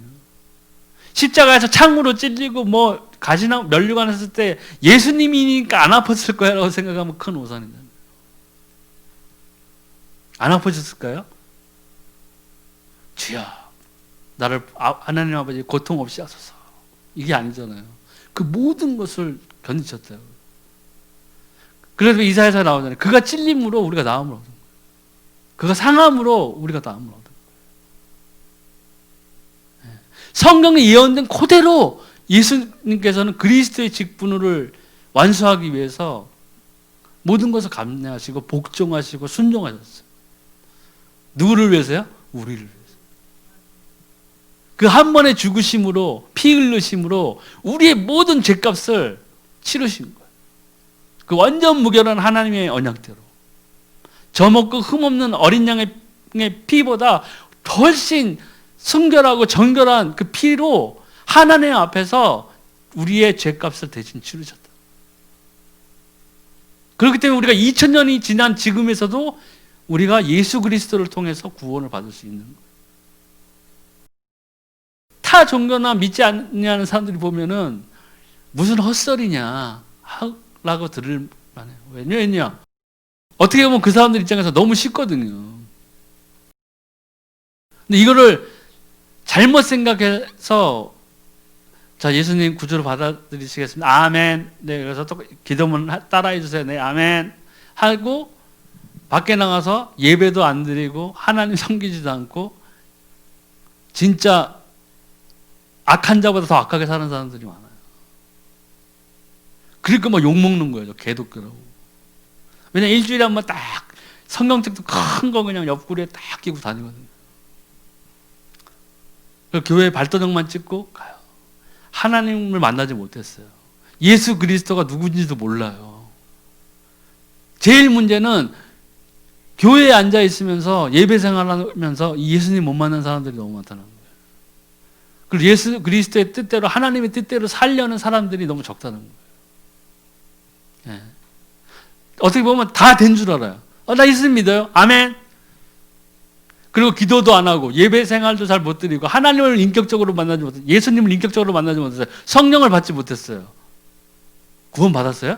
십자가에서 창으로 찔리고 가시나 면류관 했을 때 예수님이니까 안 아팠을 거야 라고 생각하면 큰 오산입니다. 안 아프셨을까요? 주여 나를 하나님 아버지 고통 없이 하소서. 이게 아니잖아요. 그 모든 것을 견디셨다고. 그래서 이사야서 나오잖아요. 그가 찔림으로 우리가 나음을 얻은 거예요. 그가 상함으로 우리가 나음을 얻은 거예요. 성경에 예언된 그대로 예수님께서는 그리스도의 직분을 완수하기 위해서 모든 것을 감내하시고 복종하시고 순종하셨어요. 누구를 위해서요? 우리를 위해서. 그 한 번의 죽으심으로 피 흘리심으로 우리의 모든 죄값을 치르신 거예요. 그 완전 무결한 하나님의 언약대로 젖먹고 흠없는 어린 양의 피보다 훨씬 순결하고 정결한 그 피로 하나님 앞에서 우리의 죄값을 대신 치르셨다. 그렇기 때문에 우리가 2000년이 지난 지금에서도 우리가 예수 그리스도를 통해서 구원을 받을 수 있는 거예요. 타 종교나 믿지 않는 사람들이 보면은 무슨 헛소리냐 라고 들을 만해요. 왜냐? 어떻게 보면 그 사람들 입장에서 너무 쉽거든요. 근데 이거를 잘못 생각해서 자, 예수님 구주로 받아들이시겠습니다. 아멘. 네, 그래서 또 기도문 따라해 주세요. 네, 아멘. 하고 밖에 나가서 예배도 안 드리고 하나님 섬기지도 않고 진짜 악한 자보다 더 악하게 사는 사람들이 많아요. 그러니까 막 욕먹는 거예요. 개독교라고. 왜냐 일주일에 한 번 딱 성경책도 큰 거 그냥 옆구리에 딱 끼고 다니거든요. 교회 발도장만 찍고 가요. 하나님을 만나지 못했어요. 예수 그리스도가 누군지도 몰라요. 제일 문제는 교회에 앉아 있으면서 예배 생활하면서 예수님 못 만난 사람들이 너무 많다는 거예요. 그리고 예수 그리스도의 뜻대로 하나님의 뜻대로 살려는 사람들이 너무 적다는 거예요. 예. 어떻게 보면 다 된 줄 알아요. 나 예수님 믿어요. 아멘. 그리고 기도도 안 하고 예배 생활도 잘 못 드리고 하나님을 인격적으로 만나지 못했어요. 예수님을 인격적으로 만나지 못했어요. 성령을 받지 못했어요. 구원 받았어요?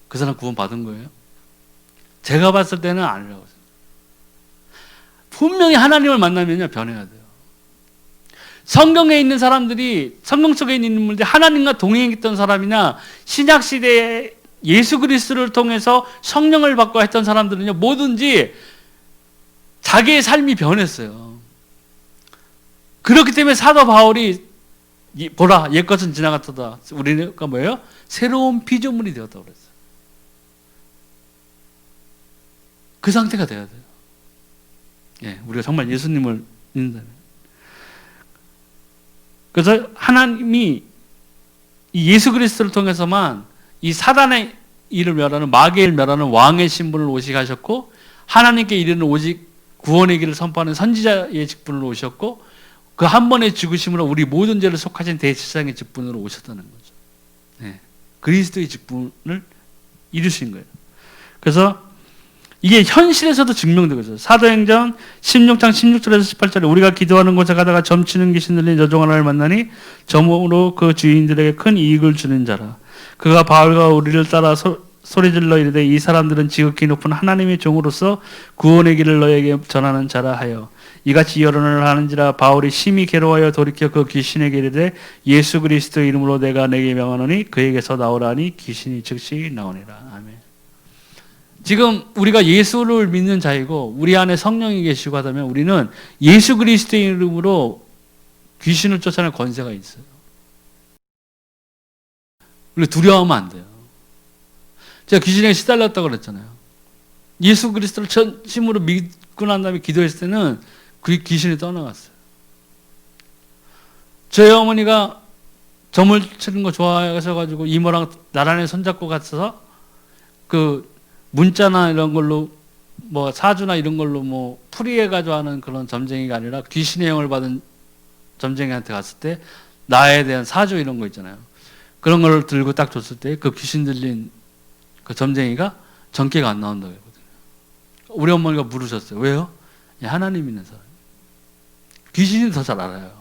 그 사람 구원 받은 거예요? 제가 봤을 때는 아니라고 생각해요. 분명히 하나님을 만나면요 변해야 돼요. 성경에 있는 사람들이 성경 속에 있는 인물들이 하나님과 동행했던 사람이나 신약 시대에 예수 그리스도를 통해서 성령을 받고 했던 사람들은요 뭐든지 자기의 삶이 변했어요. 그렇기 때문에 사도 바울이 보라 옛것은 지나갔다 우리가 뭐예요? 새로운 피조물이 되었다고 그랬어요. 그 상태가 돼야 돼요. 예, 우리가 정말 예수님을 믿는다면. 그래서 하나님이 이 예수 그리스도를 통해서만 이 사단의 일을 멸하는 마귀를 멸하는 왕의 신분을 오시게 하셨고 하나님께 이르는 오직 구원의 길을 선포하는 선지자의 직분으로 오셨고 그 한 번의 죽으심으로 우리 모든 죄를 속하신 대제사장의 직분으로 오셨다는 거죠. 네. 그리스도의 직분을 이루신 거예요. 그래서 이게 현실에서도 증명되고 있어요. 사도행전 16장 16절에서 18절에 우리가 기도하는 곳에 가다가 점치는 귀신 들린 여종 하나를 만나니 점으로 그 주인들에게 큰 이익을 주는 자라. 그가 바울과 우리를 따라 소리질러 이르되 이 사람들은 지극히 높은 하나님의 종으로서 구원의 길을 너에게 전하는 자라 하여 이같이 여론을 하는지라. 바울이 심히 괴로워하여 돌이켜 그 귀신에게 이르되 예수 그리스도의 이름으로 내가 내게 명하노니 그에게서 나오라 하니 귀신이 즉시 나오니라. 아멘. 지금 우리가 예수를 믿는 자이고 우리 안에 성령이 계시고 하다면 우리는 예수 그리스도의 이름으로 귀신을 쫓아낼 권세가 있어요. 우리 두려워하면 안 돼요. 제가 귀신에게 시달렸다고 그랬잖아요. 예수 그리스도를 전심으로 믿고 난 다음에 기도했을 때는 그 귀신이 떠나갔어요. 저희 어머니가 점을 치는 거 좋아하셔가지고 이모랑 나란히 손잡고 갔어서 그 문자나 이런 걸로 뭐 사주나 이런 걸로 뭐 풀이해가지고 하는 그런 점쟁이가 아니라 귀신의 영을 받은 점쟁이한테 갔을 때 나에 대한 사주 이런 거 있잖아요. 그런 걸 들고 딱 줬을 때 그 귀신 들린 그 점쟁이가 전개가 안 나온다고 했거든요. 우리 어머니가 물으셨어요. 왜요? 하나님 믿는 사람. 귀신이 더 잘 알아요.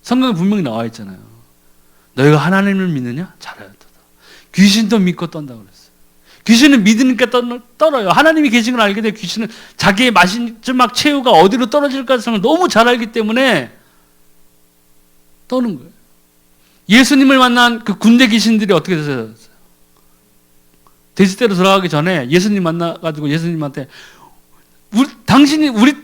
성경에 분명히 나와 있잖아요. 너희가 하나님을 믿느냐? 잘하였다. 귀신도 믿고 떤다고 그랬어요. 귀신은 믿으니까 떨어요. 하나님이 계신 걸 알게 돼 귀신은 자기의 마지막 최후가 어디로 떨어질 가능성을 너무 잘 알기 때문에 떠는 거예요. 예수님을 만난 그 군대 귀신들이 어떻게 됐어요? 돼지떼로 들어가기 전에 예수님 만나가지고 예수님한테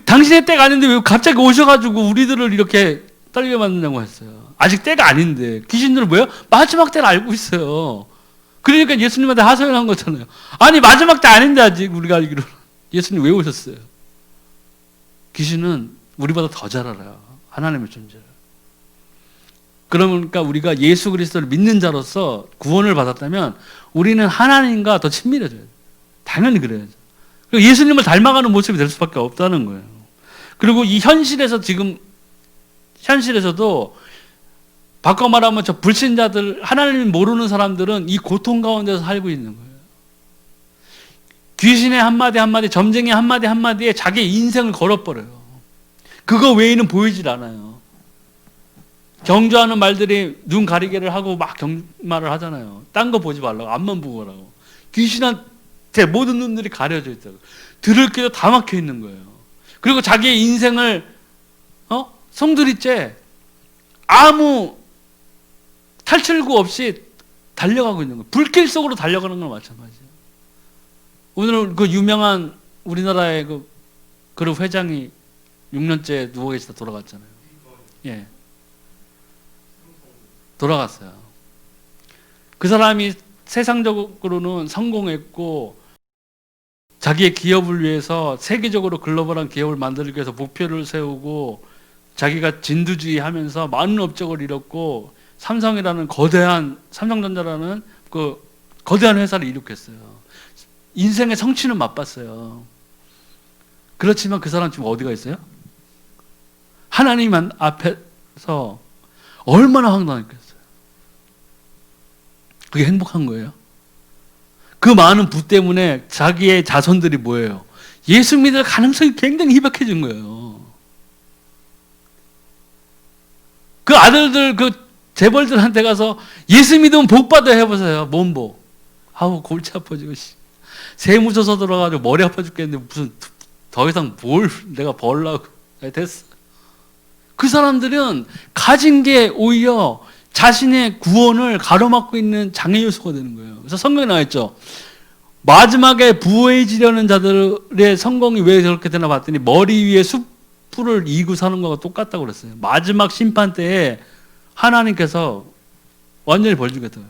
당신의 때가 아닌데 왜 갑자기 오셔가지고 우리들을 이렇게 떨게 만드냐고 했어요. 아직 때가 아닌데 귀신들은 뭐예요? 마지막 때를 알고 있어요. 그러니까 예수님한테 하소연을 한 거잖아요. 아니 마지막 때 아닌데 아직 우리가 알기로 예수님 왜 오셨어요? 귀신은 우리보다 더 잘 알아요. 하나님의 존재를. 그러니까 우리가 예수 그리스도를 믿는 자로서 구원을 받았다면 우리는 하나님과 더 친밀해져야 돼요. 당연히 그래야죠. 예수님을 닮아가는 모습이 될 수밖에 없다는 거예요. 그리고 이 현실에서도 바꿔 말하면 저 불신자들, 하나님을 모르는 사람들은 이 고통 가운데서 살고 있는 거예요. 귀신의 한마디 한마디, 점쟁이 한마디 한마디에 자기 인생을 걸어버려요. 그거 외에는 보이질 않아요. 경주하는 말들이 눈 가리개를 하고 막 경말을 하잖아요. 딴 거 보지 말라고, 앞만 보고 라고. 귀신한테 모든 눈들이 가려져 있다고. 들을 귀도 다 막혀 있는 거예요. 그리고 자기의 인생을 송두리째 아무 탈출구 없이 달려가고 있는 거예요. 불길 속으로 달려가는 건 마찬가지예요. 오늘 그 유명한 우리나라의 그 그룹 회장이 6년째 누워 계시다 돌아갔잖아요. 예. 돌아갔어요. 그 사람이 세상적으로는 성공했고 자기의 기업을 위해서 세계적으로 글로벌한 기업을 만들기 위해서 목표를 세우고 자기가 진두지휘 하면서 많은 업적을 이뤘고 삼성이라는 거대한, 삼성전자라는 그 거대한 회사를 이룩했어요. 인생의 성취는 맛봤어요. 그렇지만 그 사람 지금 어디가 있어요? 하나님 앞에서 얼마나 황당했겠어요. 그게 행복한 거예요. 그 많은 부 때문에 자기의 자손들이 뭐예요? 예수 믿을 가능성이 굉장히 희박해진 거예요. 그 아들들, 그 재벌들한테 가서 예수 믿으면 복 받아 해보세요. 뭔 복? 아우, 골치 아파지고, 세무조서 들어가지고 머리 아파 죽겠는데 무슨 더 이상 뭘 내가 벌라고. 됐어. 그 사람들은 가진 게 오히려 자신의 구원을 가로막고 있는 장애 요소가 되는 거예요. 그래서 성경에 나와 있죠. 마지막에 부해지려는 자들의 성공이 왜 저렇게 되나 봤더니 머리 위에 숯불을 이고 사는 거가 똑같다고 그랬어요. 마지막 심판 때에 하나님께서 완전히 벌 주겠다고.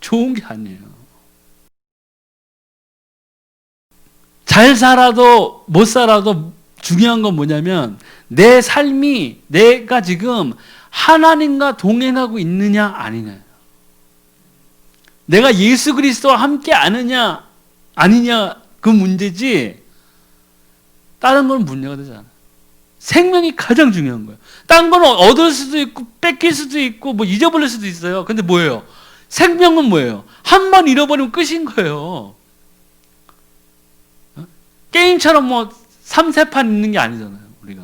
좋은 게 아니에요. 잘 살아도 못 살아도 중요한 건 뭐냐면 내 삶이 내가 지금 하나님과 동행하고 있느냐 아니냐. 내가 예수 그리스도와 함께 아느냐 아니냐 그 문제지 다른 건 문제가 되지 않아요. 생명이 가장 중요한 거예요. 다른 건 얻을 수도 있고 뺏길 수도 있고 뭐 잊어버릴 수도 있어요. 근데 뭐예요? 생명은 뭐예요? 한 번 잃어버리면 끝인 거예요. 게임처럼 뭐 3세판 있는 게 아니잖아요. 우리가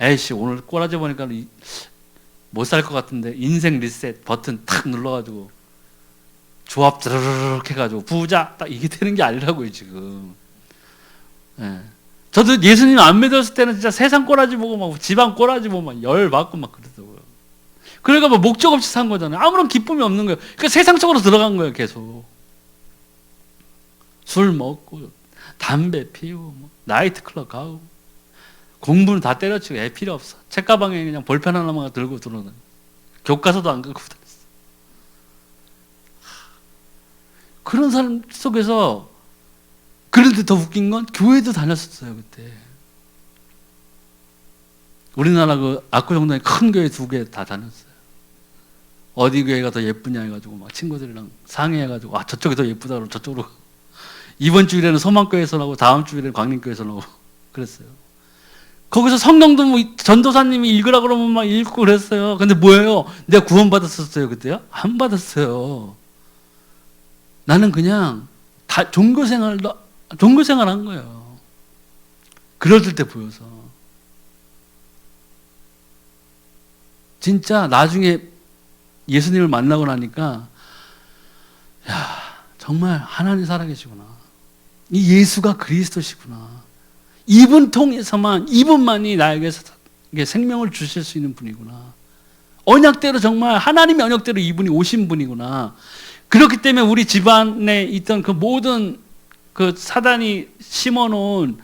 에이씨 오늘 꼬라지 보니까 못 살 것 같은데 인생 리셋 버튼 탁 눌러가지고 조합 드르륵 해가지고 부자 딱 이게 되는 게 아니라고요 지금. 예. 저도 예수님 안 믿었을 때는 진짜 세상 꼬라지 보고 막 집안 꼬라지 보고 막 열 받고 막 그러더라고요. 그러니까 뭐 목적 없이 산 거잖아요. 아무런 기쁨이 없는 거예요. 그러니까 세상 속으로 들어간 거예요 계속. 술 먹고 담배 피우고 뭐 나이트클럽 가고 공부는 다 때려치고 애 필요 없어. 책가방에 그냥 볼펜 하나만 들고 들어오는. 교과서도 안 갖고 다녔어. 그런 사람 속에서 그런데 더 웃긴 건 교회도 다녔었어요 그때. 우리나라 그 압구정동에 큰 교회 2개 다 다녔어요. 어디 교회가 더 예쁘냐 해가지고 막 친구들이랑 상의해가지고 아 저쪽이 더 예쁘다 그러고 저쪽으로 이번 주일에는 소망교회에서 나오고 다음 주일에는 광림교회에서 나오고 그랬어요. 거기서 성경도 뭐 전도사님이 읽으라 그러면 막 읽고 그랬어요. 근데 뭐예요? 내가 구원받았었어요 그때요? 안 받았어요. 나는 그냥 다 종교생활 한 거예요. 그러실 때 보여서. 진짜 나중에 예수님을 만나고 나니까 야 정말 하나님 살아계시구나. 이 예수가 그리스도시구나. 이분 통해서만 이분만이 나에게 생명을 주실 수 있는 분이구나. 언약대로 정말 하나님의 언약대로 이분이 오신 분이구나. 그렇기 때문에 우리 집안에 있던 그 모든 그 사단이 심어놓은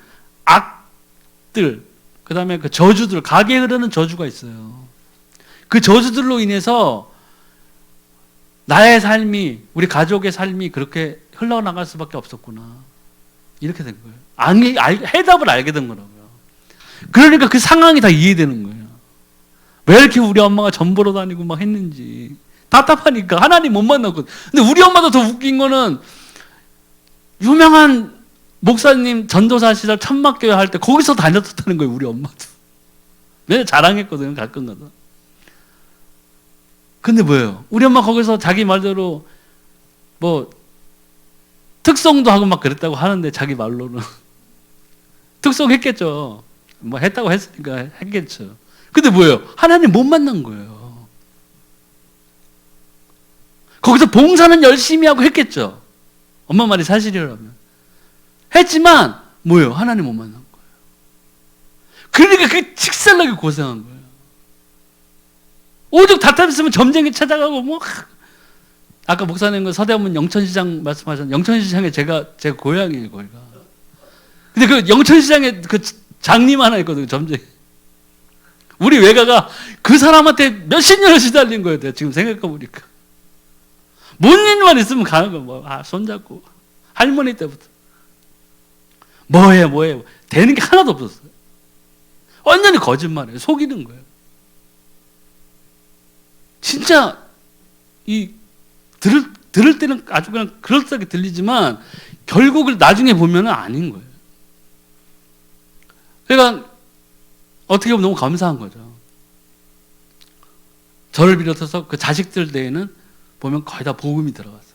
악들, 그 다음에 그 저주들, 가게에 흐르는 저주가 있어요. 그 저주들로 인해서 나의 삶이, 우리 가족의 삶이 그렇게 흘러나갈 수밖에 없었구나. 이렇게 된 거예요. 해답을 알게 된 거라고요. 그러니까 그 상황이 다 이해되는 거예요. 왜 이렇게 우리 엄마가 전 보러 다니고 막 했는지. 답답하니까 하나님 못 만났거든. 근데 우리 엄마도 더 웃긴 거는 유명한 목사님 전도사 시절 천막교회 할 때 거기서 다녔었다는 거예요. 우리 엄마도. 내가 자랑했거든요. 가끔가다. 근데 뭐예요? 우리 엄마 거기서 자기 말대로 뭐 특성도 하고 막 그랬다고 하는데 자기 말로는 특송했겠죠. 뭐 했다고 했으니까 했겠죠. 근데 뭐예요? 하나님 못 만난 거예요. 거기서 봉사는 열심히 하고 했겠죠. 엄마 말이 사실이라면. 했지만 뭐예요? 하나님 못 만난 거예요. 그러니까 그게 직살나게 고생한 거예요. 오죽 답답했으면 점쟁이 찾아가고 뭐 아까 목사님과 서대문 영천시장 말씀하셨는데 영천시장에 제가 고향이에요 거기가. 근데 그 영천시장에 그 장님 하나 있거든요 점쟁이. 우리 외가가 그 사람한테 몇십 년을 시달린 거예요. 내가 지금 생각해보니까 뭔 일만 있으면 가는 거 뭐 손잡고 할머니 때부터 뭐해 되는 게 하나도 없었어요. 완전히 거짓말이에요. 속이는 거예요. 진짜 들을 때는 아주 그냥 그럴싸하게 들리지만 결국을 나중에 보면은 아닌 거예요. 그러니까 어떻게 보면 너무 감사한 거죠. 저를 비롯해서 그 자식들 대에는 보면 거의 다 복음이 들어갔어요.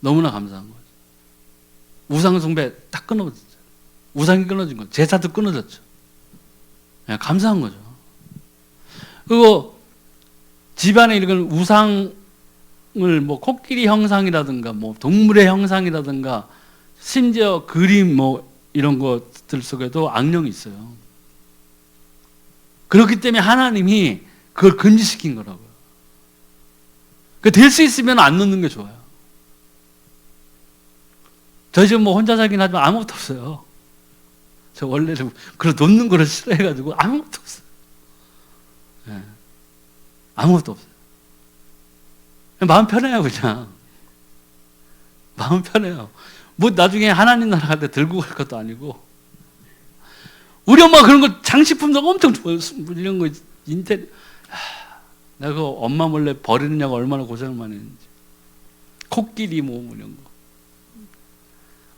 너무나 감사한 거죠. 우상 숭배 딱 끊어졌죠. 우상이 끊어진 거죠. 제사도 끊어졌죠. 네, 감사한 거죠. 그리고 집안에 이런 우상을 뭐 코끼리 형상이라든가 뭐 동물의 형상이라든가 심지어 그림 뭐 이런 것들 속에도 악령이 있어요. 그렇기 때문에 하나님이 그걸 금지시킨 거라고요. 될 수 있으면 안 놓는 게 좋아요. 저 지금 뭐 혼자 살긴 하지만 아무것도 없어요. 저 원래는 그걸 놓는 거를 싫어해가지고 아무것도 없어요. 네. 아무것도 없어요. 마음 편해요 그냥. 마음 편해요. 뭐 나중에 하나님 나라 갈 때 들고 갈 것도 아니고. 우리 엄마가 그런 거 장식품도 엄청 좋아해요. 이런 거 인테리어. 내가 그 엄마 몰래 버리느냐고 얼마나 고생을 많이 했는지. 코끼리 뭐 이런 거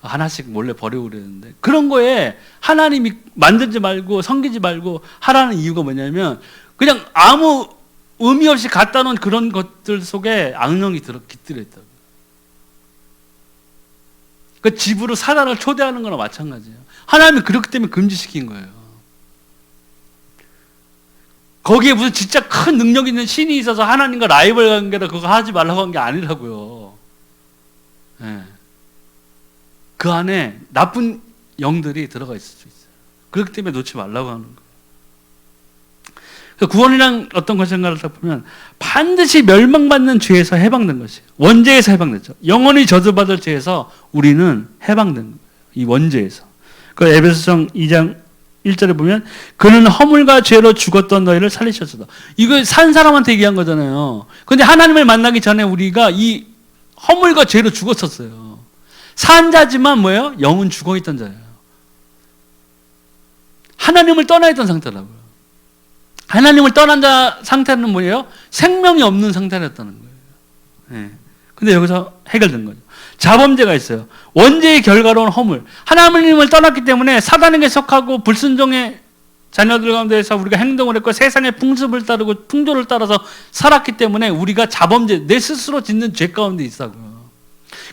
하나씩 몰래 버리고 그랬는데 그런 거에 하나님이 만들지 말고 섬기지 말고 하라는 이유가 뭐냐면 그냥 아무 의미 없이 갖다 놓은 그런 것들 속에 악령이 깃들어 있다고. 그 집으로 사단을 초대하는 거나 마찬가지예요. 하나님이 그렇기 때문에 금지시킨 거예요. 거기에 무슨 진짜 큰 능력 있는 신이 있어서 하나님과 라이벌 관계라 그거 하지 말라고 한 게 아니라고요. 네. 그 안에 나쁜 영들이 들어가 있을 수 있어요. 그렇기 때문에 놓지 말라고 하는 거예요. 구원이란 어떤 것인가를 보면 반드시 멸망받는 죄에서 해방된 것이에요. 원죄에서 해방됐죠. 영원히 저주받을 죄에서 우리는 해방된 거예요. 이 원죄에서. 그 에베소서 2장 1절에 보면 그는 허물과 죄로 죽었던 너희를 살리셨다. 이거 산 사람한테 얘기한 거잖아요. 그런데 하나님을 만나기 전에 우리가 이 허물과 죄로 죽었었어요. 산 자지만 뭐예요? 영은 죽어있던 자예요. 하나님을 떠나 있던 상태라고요. 하나님을 떠난 자 상태는 뭐예요? 생명이 없는 상태였다는 거예요. 네. 근데 여기서 해결된 거죠. 자범죄가 있어요. 원죄의 결과로는 허물. 하나님을 떠났기 때문에 사단에게 속하고 불순종의 자녀들 가운데서 우리가 행동을 했고 세상의 풍습을 따르고 풍조를 따라서 살았기 때문에 우리가 자범죄, 내 스스로 짓는 죄 가운데 있다고요.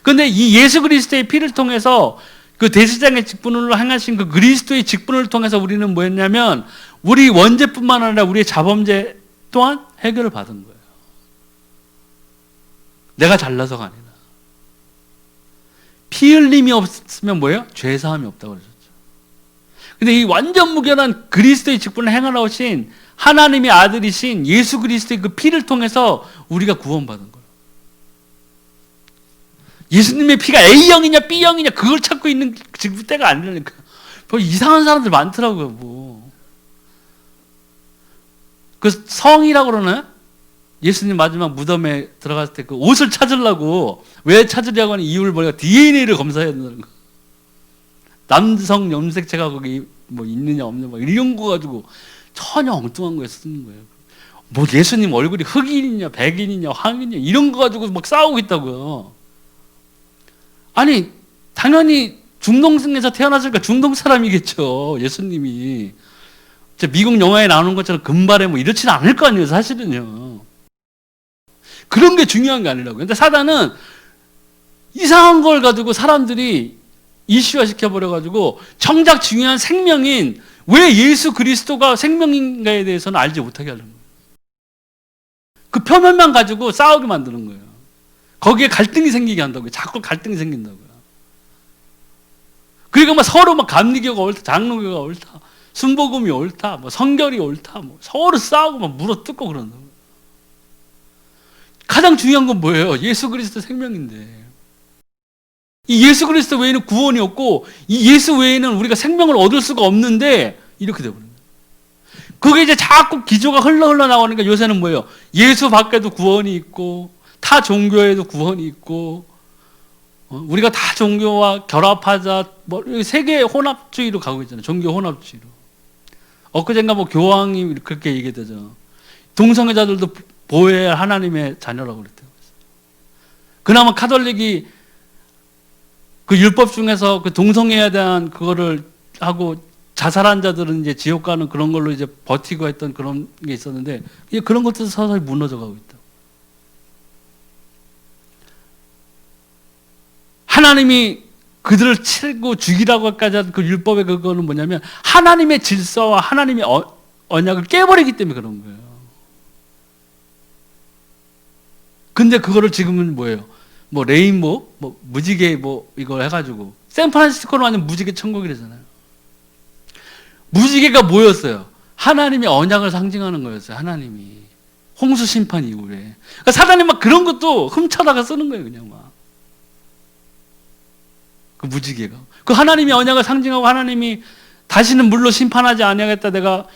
그런데 이 예수 그리스도의 피를 통해서 그 대제사장의 직분으로 행하신 그 그리스도의 직분을 통해서 우리는 뭐였냐면 우리 원죄뿐만 아니라 우리의 자범죄 또한 해결을 받은 거예요. 내가 잘나서가 아니라. 피 흘림이 없으면 뭐예요? 죄 사함이 없다고 그러셨죠. 근데 이 완전 무결한 그리스도의 직분을 행하신 하나님의 아들이신 예수 그리스도의 그 피를 통해서 우리가 구원받은 거예요. 예수님의 피가 A형이냐 B형이냐 그걸 찾고 있는 지금 때가 아니라니까. 뭐 이상한 사람들 많더라고요. 뭐. 그 성이라고 그러나요? 예수님 마지막 무덤에 들어갔을 때 그 옷을 찾으려고 왜 찾으려고 하는 이유를 보니까 DNA를 검사해야 된다는 거. 남성 염색체가 거기 뭐 있느냐 없느냐 막 이런 거 가지고 전혀 엉뚱한 거에 쓰는 거예요. 뭐 예수님 얼굴이 흑인이냐 백인이냐 황인이냐 이런 거 가지고 막 싸우고 있다고요. 아니 당연히 중동에서 태어났으니까 중동 사람이겠죠. 예수님이 미국 영화에 나오는 것처럼 금발에 뭐 이렇지는 않을 거 아니에요. 사실은요. 그런 게 중요한 게 아니라고요. 근데 사단은 이상한 걸 가지고 사람들이 이슈화 시켜버려가지고 정작 중요한 생명인 왜 예수 그리스도가 생명인가에 대해서는 알지 못하게 하려는 거예요. 그 표면만 가지고 싸우게 만드는 거예요. 거기에 갈등이 생기게 한다고요. 자꾸 갈등이 생긴다고요. 그리고 막 서로 막 감리교가 옳다, 장로교가 옳다, 순복음이 옳다, 뭐 성결이 옳다, 뭐 서로 싸우고 막 물어뜯고 그런다고요. 가장 중요한 건 뭐예요? 예수 그리스도 생명인데. 이 예수 그리스도 외에는 구원이 없고 이 예수 외에는 우리가 생명을 얻을 수가 없는데 이렇게 되어버립니다. 그게 이제 자꾸 기조가 흘러 나오니까 요새는 뭐예요? 예수 밖에도 구원이 있고 타 종교에도 구원이 있고 우리가 다 종교와 결합하자 뭐 세계 혼합주의로 가고 있잖아요. 종교 혼합주의로. 엊그젠가 뭐 교황이 그렇게 얘기되죠. 동성애자들도 보호해야 하나님의 자녀라고 그랬대요. 그나마 카톨릭이 그 율법 중에서 그 동성애에 대한 그거를 하고 자살한 자들은 이제 지옥 가는 그런 걸로 이제 버티고 했던 그런 게 있었는데 그런 것도 서서히 무너져 가고 있다. 하나님이 그들을 치고 죽이라고까지 한 그 율법의 그거는 뭐냐면 하나님의 질서와 하나님의 언약을 깨버리기 때문에 그런 거예요. 근데 그거를 지금은 뭐예요? 뭐 레인보, 뭐 무지개 뭐 이걸 해가지고 샌프란시스코는 완전 무지개 천국이래잖아요. 무지개가 뭐였어요? 하나님의 언약을 상징하는 거였어요. 하나님이 홍수 심판 이후에. 그러니까 사단이 막 그런 것도 훔쳐다가 쓰는 거예요, 그냥 막. 그 무지개가. 그 하나님의 언약을 상징하고 하나님이 다시는 물로 심판하지 아니하겠다. 내가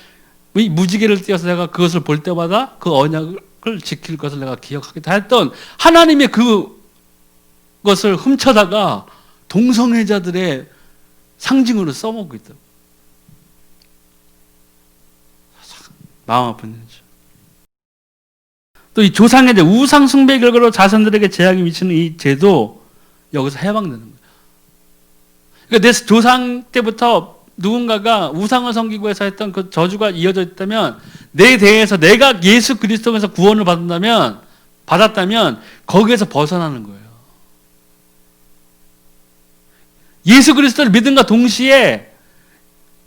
이 무지개를 띄어서 내가 그것을 볼 때마다 그 언약을 지킬 것을 내가 기억하겠다 했던 하나님의 그것을 훔쳐다가 동성애자들의 상징으로 써먹고 있다. 마음 아픈 일이죠. 또 이 조상의 제 우상 숭배 결과로 자손들에게 제약이 미치는 이 죄도 여기서 해방되는 거예요. 그러니까 내 조상 때부터 누군가가 우상을 섬기고 해서 했던 그 저주가 이어져 있다면 내 대해서 내가 예수 그리스도에서 구원을 받았다면 거기에서 벗어나는 거예요. 예수 그리스도를 믿음과 동시에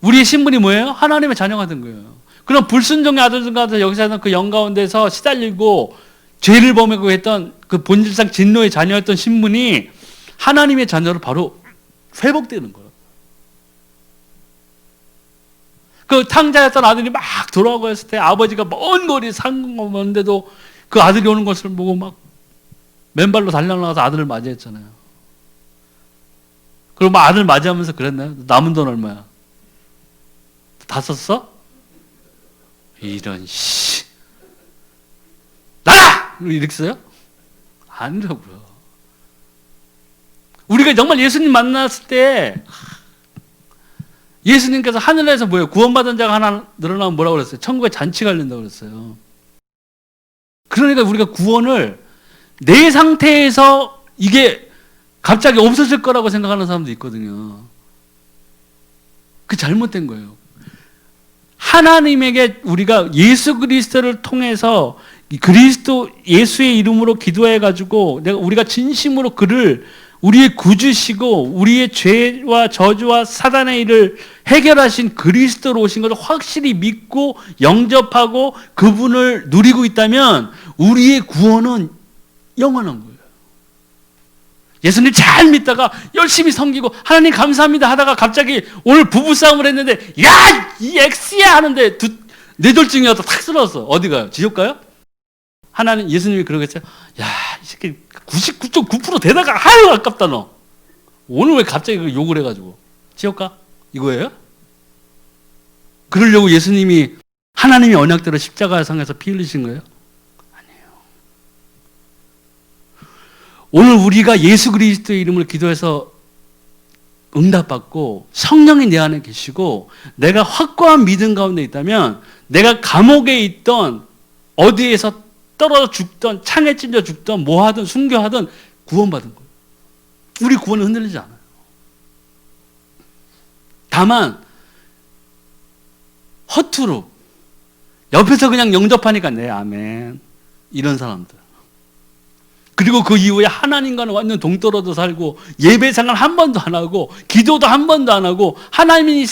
우리의 신분이 뭐예요? 하나님의 자녀가 된 거예요. 그럼 불순종의 아들들과 여기서 그 영 가운데서 시달리고 죄를 범하고 했던 그 본질상 진노의 자녀였던 신분이 하나님의 자녀로 바로 회복되는 거예요. 그 탕자였던 아들이 막 돌아오고 했을 때 아버지가 먼 거리 상관없는데도 그 아들이 오는 것을 보고 막 맨발로 달려나가서 아들을 맞이했잖아요. 그리고 막 아들 맞이하면서 그랬나요? 남은 돈 얼마야? 다 썼어? 이런 씨 나라! 이렇게 써요? 아니라고요. 우리가 정말 예수님 만났을 때 예수님께서 하늘에서 뭐예요? 구원받은 자가 하나 늘어나면 뭐라고 그랬어요? 천국에 잔치가 열린다고 그랬어요. 그러니까 우리가 구원을 내 상태에서 이게 갑자기 없어질 거라고 생각하는 사람도 있거든요. 그 잘못된 거예요. 하나님에게 우리가 예수 그리스도를 통해서 그리스도 예수의 이름으로 기도해가지고 우리가 진심으로 그를 우리의 구주시고 우리의 죄와 저주와 사단의 일을 해결하신 그리스도로 오신 것을 확실히 믿고 영접하고 그분을 누리고 있다면 우리의 구원은 영원한 거예요. 예수님 잘 믿다가 열심히 섬기고 하나님 감사합니다 하다가 갑자기 오늘 부부싸움을 했는데 야! 이 X야! 하는데 뇌졸중이 와서 탁 쓰러졌어. 어디 가요? 지옥 가요? 하나님 예수님이 그러겠어요. 야, 이 새끼 99.9% 되다가 아유 아깝다 너. 오늘 왜 갑자기 욕을 해가지고 지옥 가? 이거예요? 그러려고 예수님이 하나님의 언약대로 십자가상에서 피 흘리신 거예요? 아니에요. 오늘 우리가 예수 그리스도의 이름을 기도해서 응답받고 성령이 내 안에 계시고 내가 확고한 믿음 가운데 있다면 내가 감옥에 있던 어디에서 떨어져 죽던 창에 찔려 죽던 뭐 하든 순교하든 구원받은 거예요. 우리 구원은 흔들리지 않아요. 다만 허투루 옆에서 그냥 영접하니까 네 아멘 이런 사람들 그리고 그 이후에 하나님과는 완전 동떨어져 살고 예배 생활 한 번도 안 하고 기도도 한 번도 안 하고 하나님이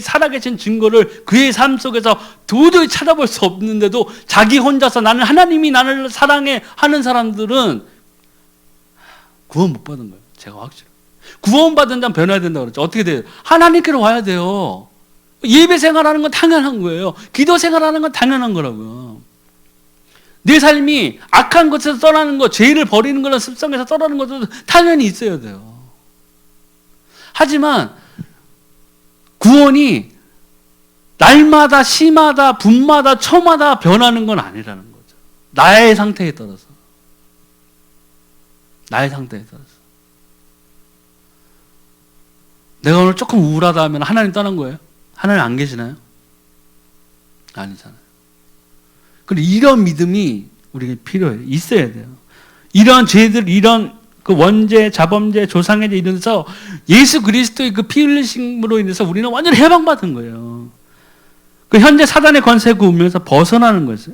살아계신 증거를 그의 삶 속에서 도저히 찾아볼 수 없는데도 자기 혼자서 나는 하나님이 나를 사랑해 하는 사람들은 구원 못 받은 거예요. 제가 확실해요. 구원받은 자는 변화해야 된다고 그랬죠. 어떻게 돼요? 하나님께로 와야 돼요. 예배 생활하는 건 당연한 거예요. 기도 생활하는 건 당연한 거라고요. 내 삶이 악한 것에서 떠나는 것, 죄를 버리는 거나 습성에서 떠나는 것도 당연히 있어야 돼요. 하지만 구원이 날마다 시마다 분마다 초마다 변하는 건 아니라는 거죠. 나의 상태에 따라서. 나의 상태에 따라서. 내가 오늘 조금 우울하다 하면 하나님 떠난 거예요? 하나님 안 계시나요? 아니잖아요. 그리고 이런 믿음이 우리에게 필요해요. 있어야 돼요. 이런 죄들, 이런 그 원죄, 자범죄, 조상의 죄 이런 데서 예수 그리스도의 그 피 흘리심으로 인해서 우리는 완전히 해방받은 거예요. 그 현재 사단의 권세 그 운명에서 벗어나는 거죠.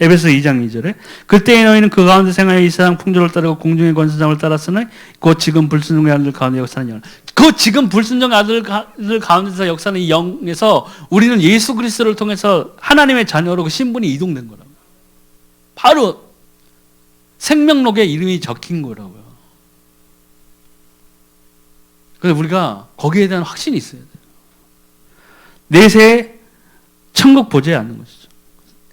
에베소 2장 2절에 그때의 너희는 그 가운데 생활해 이 세상 풍조를 따르고 공중의 권세장을 따랐으나 곧 지금 불순종의 아들 가운데 역사하는 영. 그 지금 불순종의 아들 가운데서 역사하는 이 영에서 우리는 예수 그리스도를 통해서 하나님의 자녀로 그 신분이 이동된 거라고요. 바로 생명록에 이름이 적힌 거라고요. 그래서 우리가 거기에 대한 확신이 있어야 돼요. 내세에 천국 보지 않는 것이죠.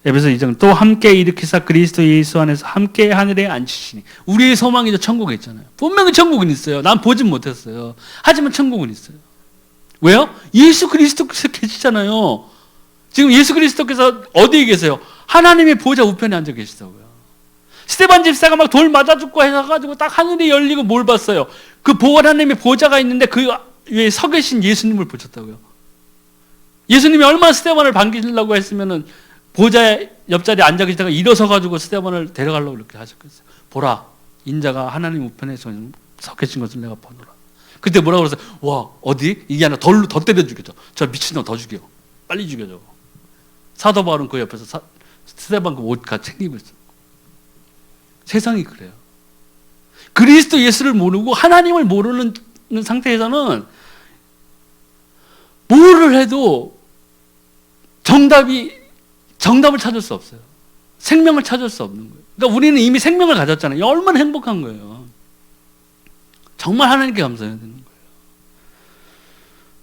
에베소 2장 또 함께 일으키사 그리스도 예수 안에서 함께 하늘에 앉히시니 우리의 소망이죠. 천국에 있잖아요. 분명히 천국은 있어요. 난 보진 못했어요. 하지만 천국은 있어요. 왜요? 예수 그리스도께서 계시잖아요. 지금 예수 그리스도께서 어디에 계세요? 하나님의 보좌 우편에 앉아 계시다고요. 스데반 집사가 막 돌 맞아 죽고 해가지고 딱 하늘이 열리고 뭘 봤어요? 그 하나님의 보좌가 있는데 그 위에 서 계신 예수님을 보셨다고요. 예수님이 얼마나 스데반을 반기려고 했으면은 보좌 옆자리에 앉아 계시다가 일어서가지고 스데반을 데려가려고 이렇게 하셨겠어요. 보라, 인자가 하나님 우편에 서 계신 것을 내가 보노라. 그때 뭐라고 그랬어요? 와, 어디? 이게 아니라 더 때려 죽여줘. 저 미친놈 더 죽여. 빨리 죽여줘. 사도 바울은 그 옆에서 스데반 그 옷 챙기고 있어요. 세상이 그래요. 그리스도 예수를 모르고 하나님을 모르는 상태에서는 뭐를 해도 정답을 찾을 수 없어요. 생명을 찾을 수 없는 거예요. 그러니까 우리는 이미 생명을 가졌잖아요. 얼마나 행복한 거예요. 정말 하나님께 감사해야 되는 거예요.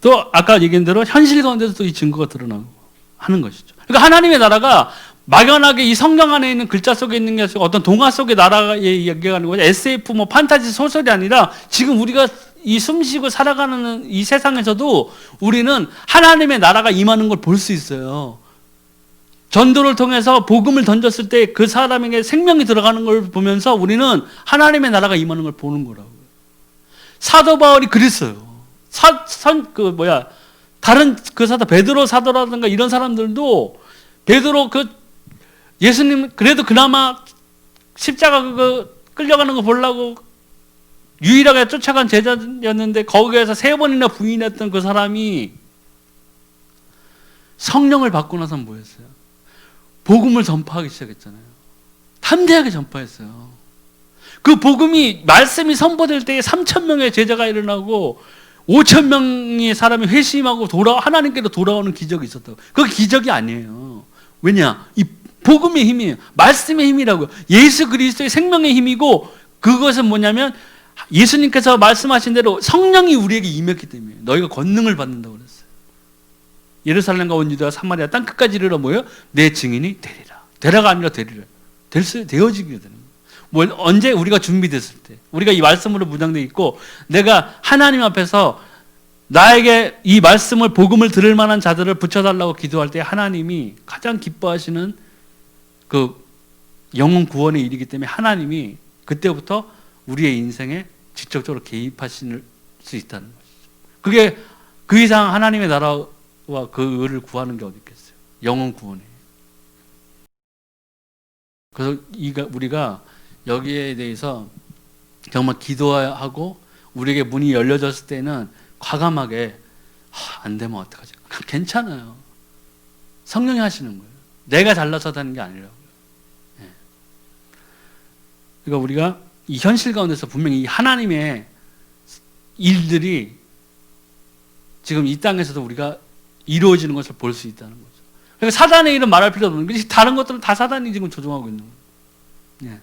또 아까 얘기한 대로 현실 가운데서 또 이 증거가 드러나고 하는 것이죠. 그러니까 하나님의 나라가 막연하게 이 성경 안에 있는 글자 속에 있는 게 어떤 동화 속의 나라에 얘기하는 거죠. SF 판타지 소설이 아니라 지금 우리가 이 숨쉬고 살아가는 이 세상에서도 우리는 하나님의 나라가 임하는 걸 볼 수 있어요. 전도를 통해서 복음을 던졌을 때 그 사람에게 생명이 들어가는 걸 보면서 우리는 하나님의 나라가 임하는 걸 보는 거라고요. 사도 바울이 그랬어요. 다른 그 사도 베드로 사도라든가 이런 사람들도 베드로 예수님 그래도 그나마 십자가 끌려가는 거 보려고 유일하게 쫓아간 제자였는데 거기에서 3번이나 부인했던 그 사람이 성령을 받고 나서 뭐 했어요? 복음을 전파하기 시작했잖아요. 담대하게 전파했어요. 그 복음이 말씀이 선포될 때에 3,000명의 제자가 일어나고 5,000명의 사람이 회심하고 하나님께로 돌아오는 기적이 있었다고. 그게 기적이 아니에요. 왜냐? 이 복음의 힘이에요. 말씀의 힘이라고요. 예수 그리스도의 생명의 힘이고 그것은 뭐냐면 예수님께서 말씀하신 대로 성령이 우리에게 임했기 때문에 너희가 권능을 받는다고 그랬어요. 예루살렘과 온 유다와 사마리아 땅 끝까지 이르러 뭐예요? 내 증인이 되리라. 되라가 아니라 되리라. 되어지게 되는 거예요. 뭐 언제 우리가 준비됐을 때 우리가 이 말씀으로 무장되어 있고 내가 하나님 앞에서 나에게 이 말씀을 복음을 들을 만한 자들을 붙여달라고 기도할 때 하나님이 가장 기뻐하시는 그 영혼 구원의 일이기 때문에 하나님이 그때부터 우리의 인생에 직접적으로 개입하실 수 있다는 것이죠. 그게 그 이상 하나님의 나라와 그 의를 구하는 게 어디 있겠어요? 영혼 구원이에요. 그래서 우리가 여기에 대해서 정말 기도하고 우리에게 문이 열려졌을 때는 과감하게 안 되면 어떡하지? 괜찮아요. 성령이 하시는 거예요. 내가 잘나서 하는 게 아니라고요. 예. 그러니까 우리가 이 현실 가운데서 분명히 이 하나님의 일들이 지금 이 땅에서도 우리가 이루어지는 것을 볼 수 있다는 거죠. 그러니까 사단의 일은 말할 필요도 없는 거지. 다른 것들은 다 사단이 지금 조종하고 있는 거예요. 예.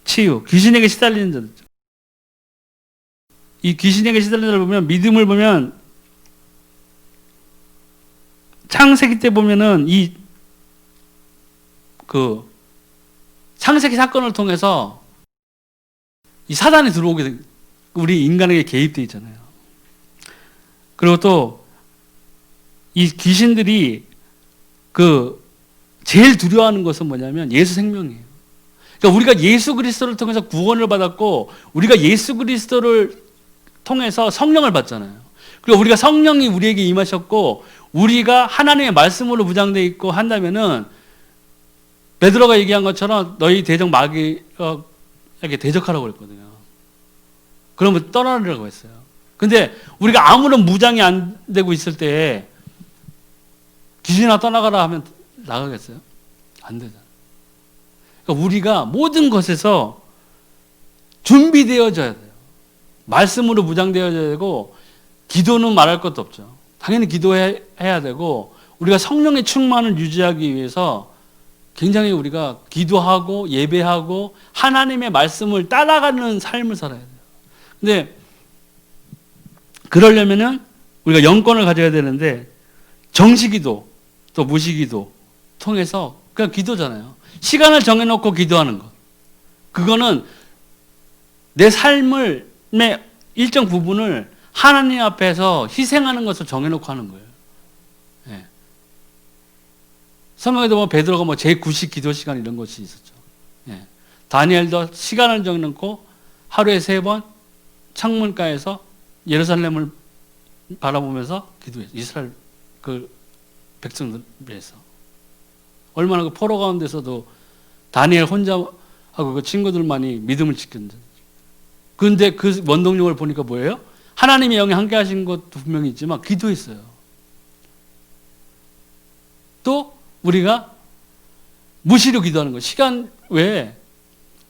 치유, 귀신에게 시달리는 자들. 이 귀신에게 시달리는 자를 보면, 믿음을 보면 창세기 때 보면은 창세기 사건을 통해서 이 사단이 들어오게 된, 우리 인간에게 개입되어 있잖아요. 그리고 또 이 귀신들이 제일 두려워하는 것은 뭐냐면 예수 생명이에요. 그러니까 우리가 예수 그리스도를 통해서 구원을 받았고, 우리가 예수 그리스도를 통해서 성령을 받잖아요. 그리고 우리가 성령이 우리에게 임하셨고, 우리가 하나님의 말씀으로 무장되어 있고 한다면은, 베드로가 얘기한 것처럼 너희 대적 마귀에게 대적하라고 그랬거든요. 그러면 떠나려고 했어요. 근데 우리가 아무런 무장이 안 되고 있을 때 귀신아 떠나가라 하면 나가겠어요? 안 되잖아요. 그러니까 우리가 모든 것에서 준비되어져야 돼요. 말씀으로 무장되어져야 되고, 기도는 말할 것도 없죠. 당연히 기도해야 되고, 우리가 성령의 충만을 유지하기 위해서 굉장히 우리가 기도하고 예배하고 하나님의 말씀을 따라가는 삶을 살아야 돼요. 근데 그러려면은 우리가 영권을 가져야 되는데, 정시기도 또 무시기도 통해서 그냥 기도잖아요. 시간을 정해놓고 기도하는 것. 그거는 내 삶의 일정 부분을 하나님 앞에서 희생하는 것을 정해놓고 하는 거예요. 예. 성경에도 뭐 베드로가 제9식 기도 시간 이런 것이 있었죠. 예. 다니엘도 시간을 정해놓고 하루에 3번 창문가에서 예루살렘을 바라보면서 기도했어요. 이스라엘 백성들 위해서. 얼마나 포로 가운데서도 다니엘 혼자 하고 그 친구들만이 믿음을 지켰는지. 그런데 그 원동력을 보니까 뭐예요? 하나님의 영이 함께 하신 것도 분명히 있지만 기도했어요. 또 우리가 무시로 기도하는 거예요. 시간 외에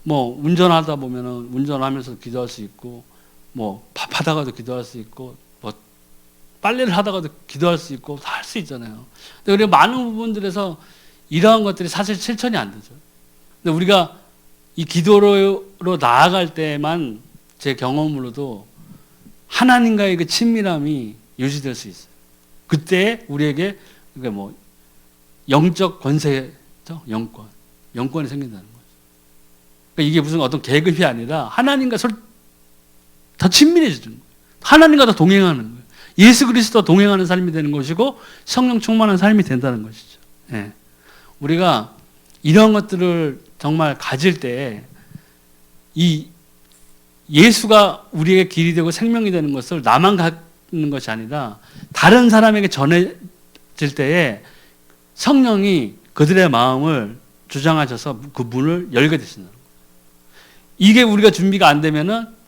운전하다 보면은 운전하면서 기도할 수 있고, 밥하다가도 기도할 수 있고, 빨래를 하다가도 기도할 수 있고, 다 할 수 있잖아요. 근데 우리가 많은 부분들에서 이러한 것들이 사실 실천이 안 되죠. 근데 우리가 이 기도로 나아갈 때만 제 경험으로도 하나님과의 그 친밀함이 유지될 수 있어요. 그때 우리에게 영적 권세죠, 영권이 생긴다는 거죠. 그러니까 이게 무슨 어떤 계급이 아니라 하나님과 더 친밀해지는 거예요. 하나님과 더 동행하는 거예요. 예수 그리스도와 동행하는 삶이 되는 것이고, 성령 충만한 삶이 된다는 것이죠. 예. 우리가 이런 것들을 정말 가질 때, 이 예수가 우리에게 길이 되고 생명이 되는 것을 나만 갖는 것이 아니라 다른 사람에게 전해질 때에 성령이 그들의 마음을 주장하셔서 그 문을 열게 되신다는 거예요. 이게 우리가 준비가 안 되면은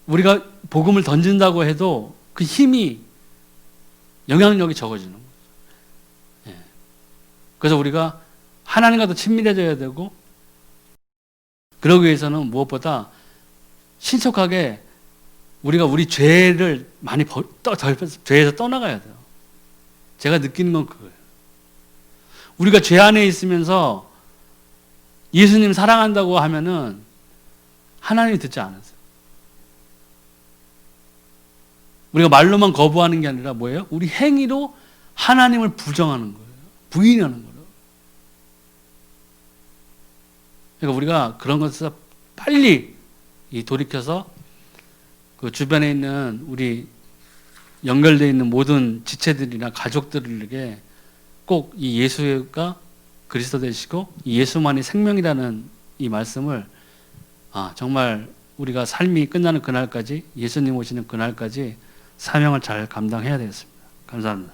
우리가 복음을 던진다고 해도 그 힘이, 영향력이 적어지는 거죠. 예. 그래서 우리가 하나님과 더 친밀해져야 되고, 그러기 위해서는 무엇보다 신속하게 우리가 우리 죄를 많이 죄에서 떠나가야 돼요. 제가 느끼는 건 그거예요. 우리가 죄 안에 있으면서 예수님 사랑한다고 하면은 하나님이 듣지 않으세요. 우리가 말로만 거부하는 게 아니라 뭐예요? 우리 행위로 하나님을 부정하는 거예요. 부인하는 거예요. 그러니까 우리가 그런 것에서 빨리 돌이켜서 그 주변에 있는 우리 연결되어 있는 모든 지체들이나 가족들에게 꼭 이 예수가 그리스도 되시고 이 예수만이 생명이라는 이 말씀을 정말 우리가 삶이 끝나는 그날까지, 예수님 오시는 그날까지 사명을 잘 감당해야 되겠습니다. 감사합니다.